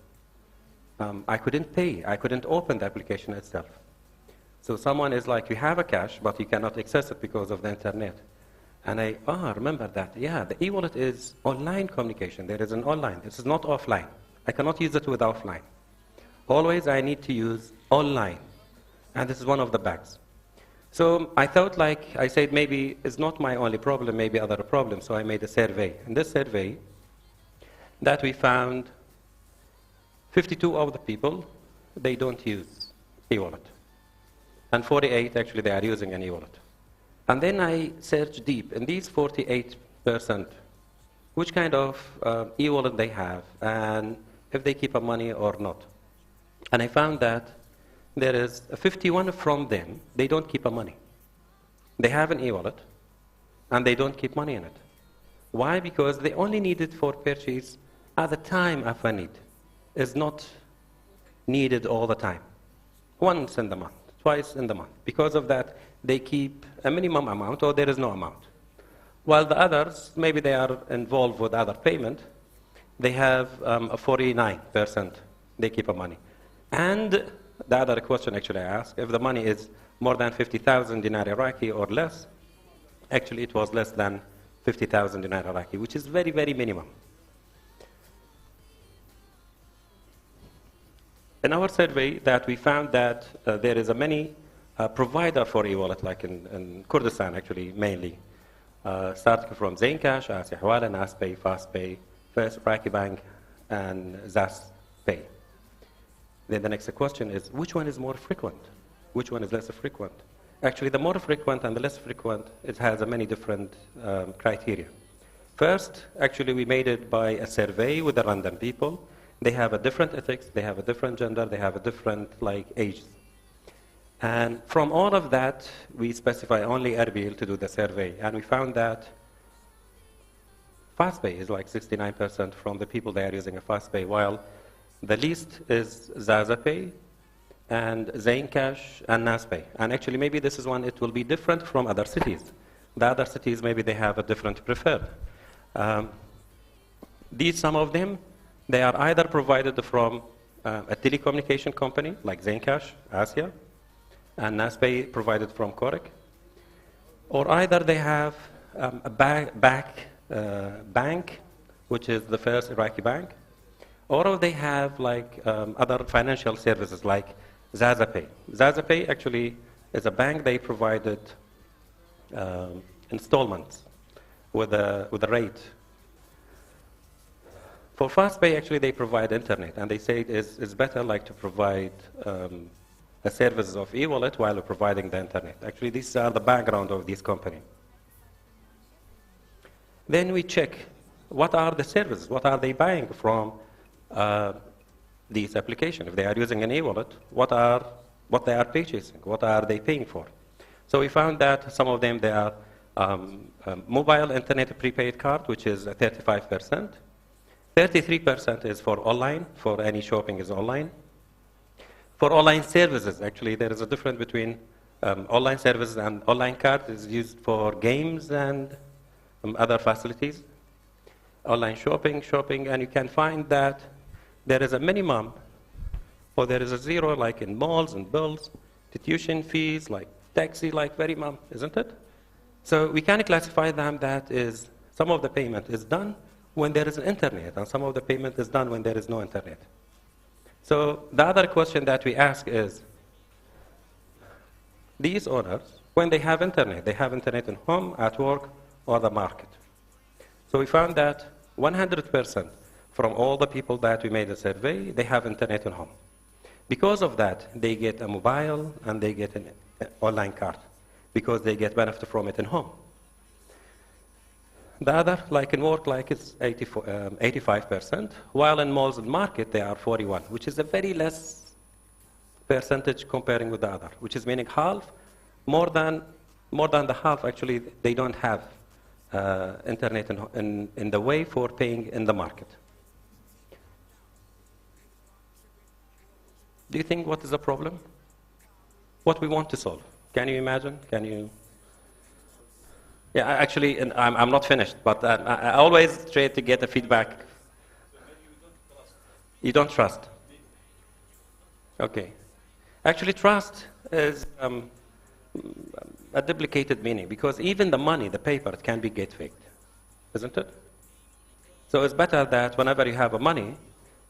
I couldn't pay. I couldn't open the application itself. So someone is like, you have a cash, but you cannot access it because of the internet. And I remember that. Yeah, the e-wallet is online communication. There is an online. This is not offline. I cannot use it with offline. Always I need to use online. And this is one of the bags. So I thought, like, I said, maybe it's not my only problem, maybe other problems. So I made a survey. In this survey, that we found 52 of the people, they don't use e-wallet. And 48, actually, they are using an e-wallet. And then I searched deep. In these 48%, which kind of e-wallet they have, and if they keep a money or not. And I found that there is 51 from them, they don't keep a money. They have an e-wallet, and they don't keep money in it. Why? Because they only need it for purchase at the time of a need. It's not needed all the time. Once in the month, twice in the month. Because of that, they keep a minimum amount, or there is no amount. While the others, maybe they are involved with other payment, they have a 49%, they keep a money. And the other question actually I asked, if the money is more than 50,000 dinar Iraqi or less, actually it was less than 50,000 dinar Iraqi, which is very, very minimum. In our survey, that we found that there is a many provider for e-wallet, like in Kurdistan, actually, mainly. Starting from Zaincash, Asia Hawala, NasPay, FastPay, First Iraqi Bank, and ZAS Pay. Then the next question is, which one is more frequent? Which one is less frequent? Actually, the more frequent and the less frequent, it has a many different criteria. First, actually, we made it by a survey with the random people. They have a different ethics, they have a different gender, they have a different ages. And from all of that, we specify only Erbil to do the survey. And we found that FastPay is like 69% from the people that are using a FastPay, while the least is ZazaPay and Zaincash and NasPay. And actually, maybe this is one, it will be different from other cities. The other cities, maybe they have a different preferred. Some of them, they are either provided from a telecommunication company, like Zaincash, Asia, and NasPay provided from Korek, or either they have a bank, which is the First Iraqi Bank, or they have other financial services like ZazaPay. ZazaPay actually is a bank. They provided installments with a rate. For FastPay, actually, they provide internet, and they say it's better to provide the services of e-wallet while providing the internet. Actually, these are the background of this company. Then we check what are the services, what are they buying from these applications. If they are using an e-wallet, what they are purchasing, what are they paying for? So we found that some of them, they are mobile internet prepaid card, which is 35%. 33% is for online, for any shopping is online. For online services, actually, there is a difference between online services and online card is used for games and other facilities. Online shopping, and you can find that there is a minimum, or there is a zero, like in malls and bills, tuition fees, like taxi, like very minimum, isn't it? So we can classify them that is, some of the payment is done when there is an internet, and some of the payment is done when there is no internet. So the other question that we ask is, these owners, when they have internet in home, at work, or the market. So we found that 100% from all the people that we made a survey, they have internet in home. Because of that, they get a mobile and they get an online card, because they get benefit from it in home. The other, like in work, it's 85%, while in malls and market, they are 41, which is a very less percentage comparing with the other, which is meaning half, more than the half, actually, they don't have internet in the way for paying in the market. Do you think what is the problem? What we want to solve? Can you imagine? Can you? Yeah, actually, I'm not finished, but I always try to get a feedback. You don't trust? Okay. Actually, trust is a duplicated meaning because even the money, the paper, it can be gate faked, isn't it? So it's better that whenever you have a money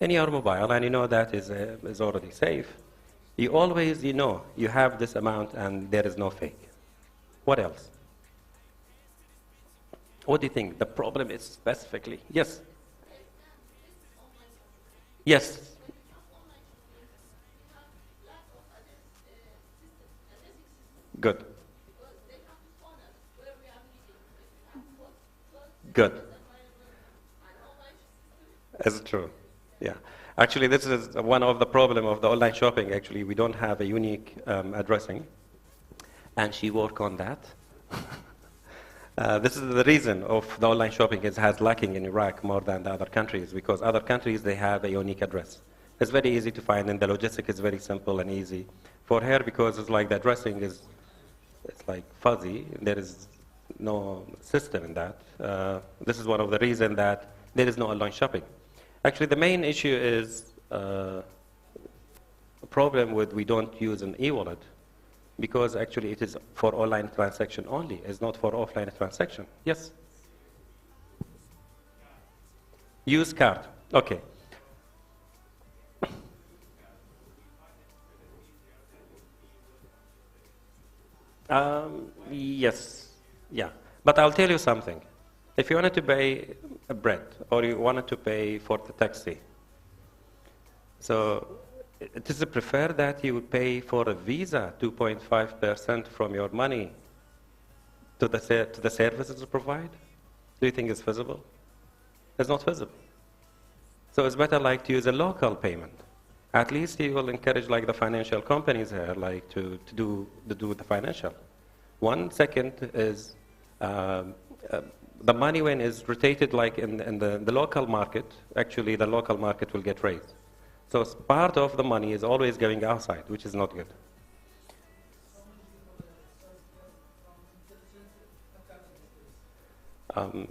in your mobile and you know that is already safe, you always, you have this amount and there is no fake. What else? What do you think the problem is specifically? Yes. Yes. Good. Good. Is it true? Yeah. Actually, this is one of the problem of the online shopping. Actually, we don't have a unique addressing, and she worked on that. This is the reason of the online shopping has lacking in Iraq more than the other countries, because other countries, they have a unique address. It's very easy to find, and the logistic is very simple and easy. For her, because it's like the addressing is, it's like fuzzy, there is no system in that. This is one of the reasons that there is no online shopping. Actually, the main issue is a problem with we don't use an e-wallet, because actually it is for online transaction only. It's not for offline transaction. Yes? Use card. Okay. Yes. Yeah. But I'll tell you something. If you wanted to pay a bread or you wanted to pay for the taxi, so it is preferred that you would pay for a visa 2.5% from your money to the services you provide? Do you think it's feasible? It's not feasible. So it's better like to use a local payment. At least you will encourage like the financial companies here like to do the financial. One second is the money when is rotated like in the local market, actually the local market will get raised. So part of the money is always going outside, which is not good.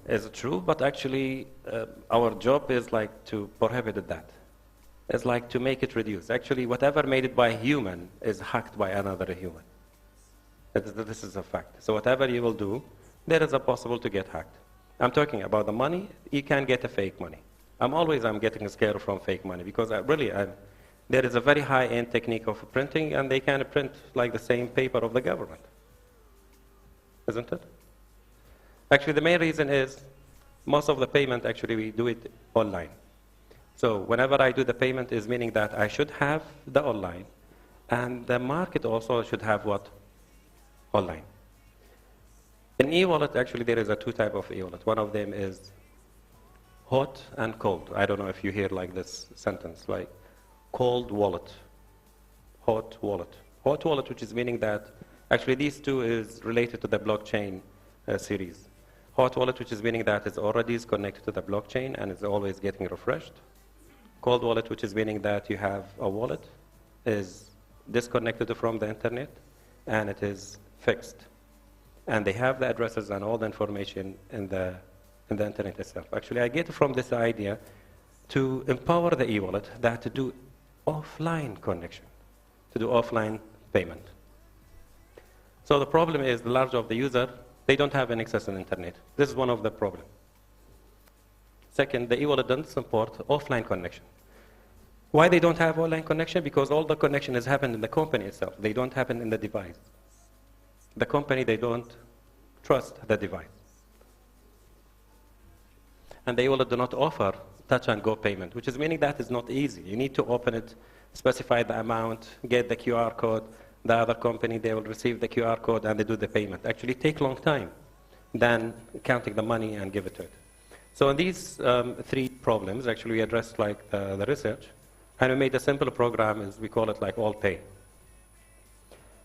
Is it true? But actually, our job is like to prohibit that. It's like to make it reduce. Actually, whatever made it by a human is hacked by another human. This is a fact. So whatever you will do, there is a possible to get hacked. I'm talking about the money. You can get a fake money. I'm getting scared from fake money because there is a very high-end technique of printing, and they can print like the same paper of the government, isn't it? Actually, the main reason is most of the payment, actually, we do it online. So whenever I do the payment is meaning that I should have the online, and the market also should have what? Online. In e-wallet, actually, there is a two type of e-wallet. One of them is hot and cold. I don't know if you hear like this sentence, like cold wallet, hot wallet. Hot wallet, which is meaning that actually these two is related to the blockchain series. Hot wallet, which is meaning that it's already connected to the blockchain and it's always getting refreshed. Cold wallet, which is meaning that you have a wallet, is disconnected from the internet and it is fixed. And they have the addresses and all the information in the internet itself. Actually, I get from this idea to empower the e-wallet that to do offline connection, to do offline payment. So the problem is the large of the user, they don't have an access on the internet. This is one of the problems. Second, the e-wallet doesn't support offline connection. Why they don't have online connection? Because all the connection has happened in the company itself. They don't happen in the device. The company, they don't trust the device. And the e-wallet do not offer touch and go payment, which is meaning that is not easy. You need to open it, specify the amount, get the QR code. The other company, they will receive the QR code and they do the payment. Actually, take a long time than counting the money and give it to it. So in these three problems, actually we addressed like the research, and we made a simple program, as we call it like All-Pay.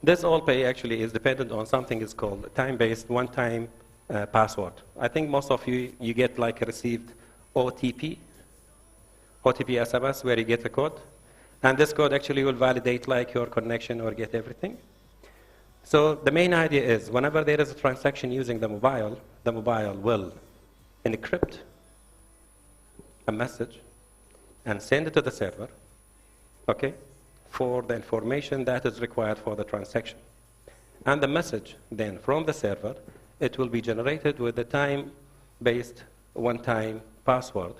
This All-Pay actually is dependent on something is called time-based one-time password. I think most of you get like received OTP SMS where you get a code. And this code actually will validate like your connection or get everything. So the main idea is whenever there is a transaction using the mobile will encrypt a message and send it to the server, okay? for the information that is required for the transaction. And the message then from the server, it will be generated with a time-based one-time password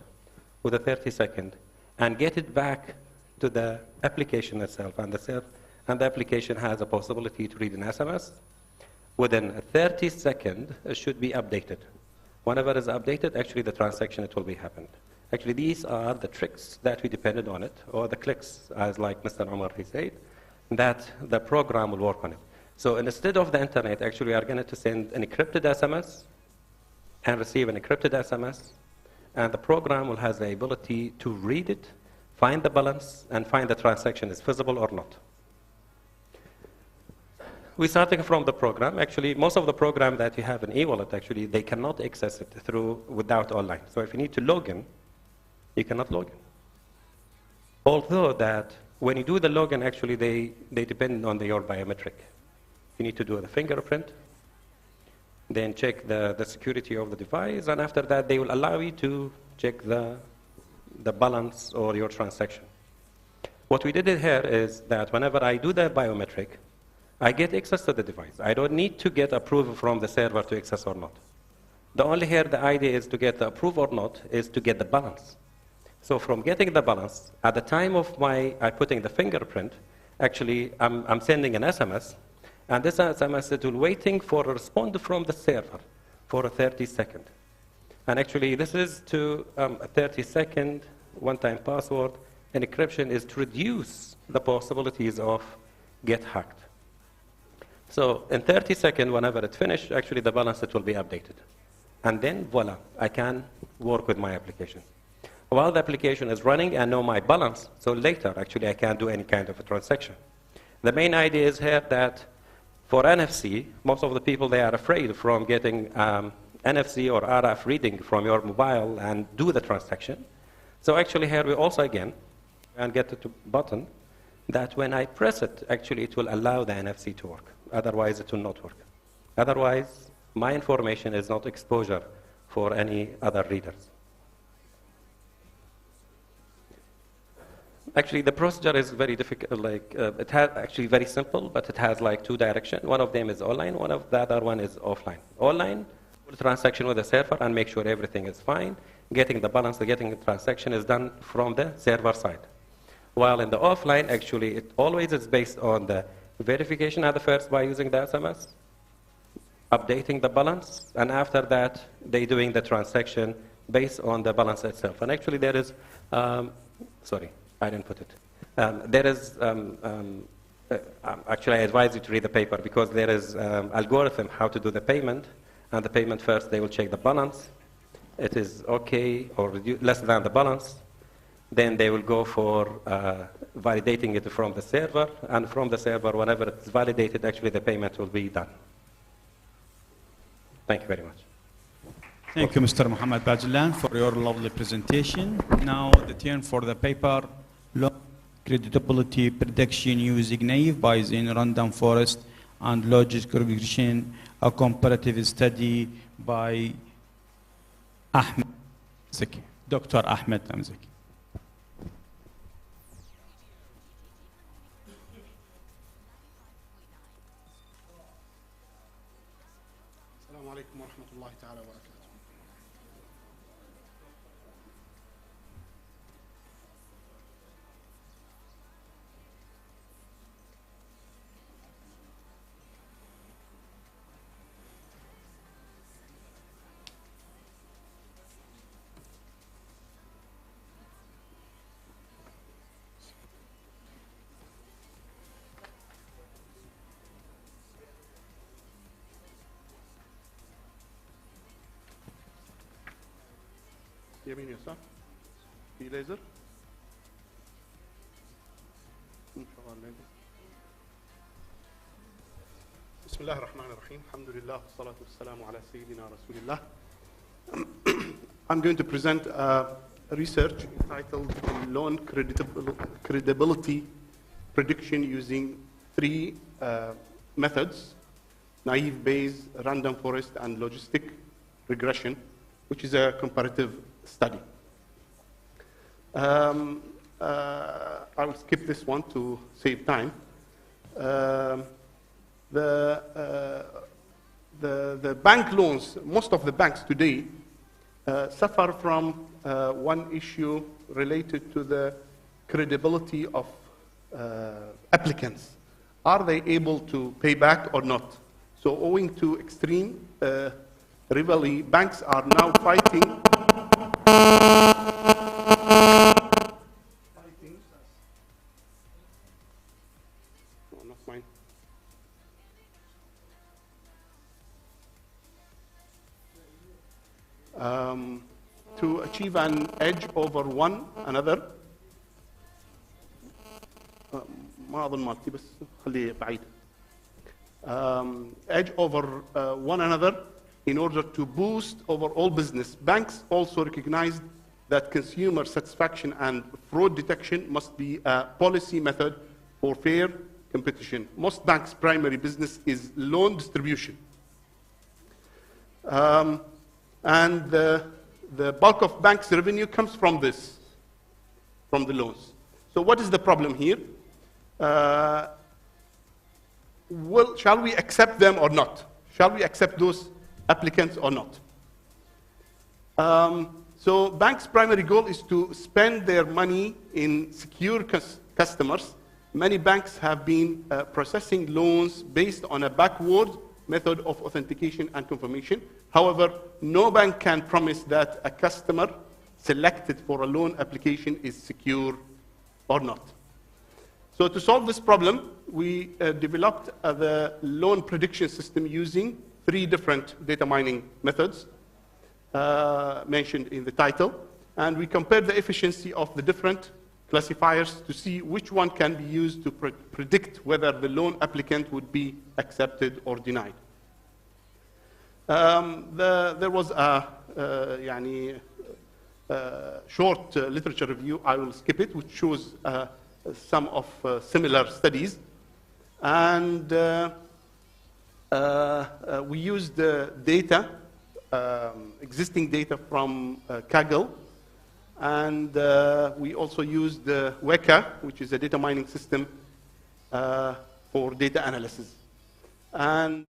with a 30-second, and get it back to the application itself. And the application has a possibility to read an SMS. Within a 30-second, it should be updated. Whenever it's updated, actually the transaction, it will be happened. Actually, these are the tricks that we depended on it, or the clicks, as like Mr. Omar he said, that the program will work on it. So instead of the internet, actually we are going to send an encrypted SMS and receive an encrypted SMS, and the program will have the ability to read it, find the balance, and find the transaction is feasible or not. We're starting from the program. Actually, most of the program that you have in eWallet, actually, they cannot access it through without online. So if you need to log in, you cannot log in. Although that when you do the login, actually, they depend on your biometric. You need to do the fingerprint, then check the security of the device, and after that, they will allow you to check the balance or your transaction. What we did here is that whenever I do the biometric, I get access to the device. I don't need to get approval from the server to access or not. The only here, the idea is to get the approval or not, is to get the balance. So from getting the balance, at the time of I putting the fingerprint, actually, I'm sending an SMS, and this SMS is waiting for a response from the server for a 30-second. And actually, this is to a 30-second one-time password, and encryption is to reduce the possibilities of get hacked. So in 30 seconds, whenever it's finished, actually the balance, it will be updated. And then, voila, I can work with my application. While the application is running and know my balance, so later, actually, I can't do any kind of a transaction. The main idea is here that for NFC, most of the people, they are afraid from getting NFC or RF reading from your mobile and do the transaction. So actually here we also, again, and get to button that when I press it, actually it will allow the NFC to work. Otherwise, it will not work. Otherwise, my information is not exposure for any other readers. Actually, the procedure is very difficult. It has actually very simple, but it has like two directions. One of them is online. One of the other one is offline. Online, the transaction with the server and make sure everything is fine. Getting the balance, getting the transaction is done from the server side. While in the offline, actually, it always is based on the verification at the first by using the SMS, updating the balance, and after that, they doing the transaction based on the balance itself. And actually, there is, sorry, I didn't put it. There is, actually, I advise you to read the paper because there is algorithm how to do the payment. And the payment first, they will check the balance. It is okay or less than the balance. Then they will go for validating it from the server. And from the server, whenever it's validated, actually the payment will be done. Thank you very much. Thank you, Mr. Muhammad Bajlan, for your lovely presentation. Now the turn for the paper, Law Creditability Prediction using naive Bayesian Random Forest and Logic Regression, a comparative study by Ahmed Zaki, Dr. Ahmed Amzaki. السلام عليكم ورحمة الله تعالى وبركاته. يمين يسار في ليزر بسم الله الرحمن الرحيم الحمد لله والصلاة والسلام على سيدنا رسول الله. I'm going to present a research entitled Loan Creditability Prediction using three methods: naive Bayes, random forest, and logistic regression, which is a comparative study. I will skip this one to save time. The bank loans, most of the banks today suffer from one issue related to the credibility of applicants. Are they able to pay back or not? So owing to extreme rivalry, banks are now fighting. No, not mine. To achieve an edge over one another. ما أظن مالتي بس خليه بعيد. Edge over one another in order to boost overall business. Banks also recognized that consumer satisfaction and fraud detection must be a policy method for fair competition. Most banks' primary business is loan distribution. And the bulk of banks' revenue comes from this, from the loans. So what is the problem here? Shall we accept them or not? Shall we accept those applicants or not? So banks' primary goal is to spend their money in secure customers. Many banks have been processing loans based on a backward method of authentication and confirmation. However, no bank can promise that a customer selected for a loan application is secure or not. So to solve this problem, we developed the loan prediction system using 3 different data mining methods mentioned in the title. And we compared the efficiency of the different classifiers to see which one can be used to predict whether the loan applicant would be accepted or denied. There was a short literature review, I will skip it, which shows some of similar studies. And we used data, existing data from Kaggle, and we also used Weka, which is a data mining system for data analysis. And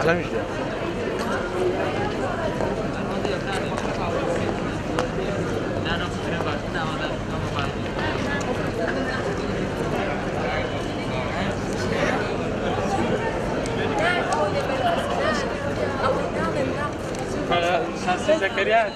أحلى مش ده. شخصي زكريا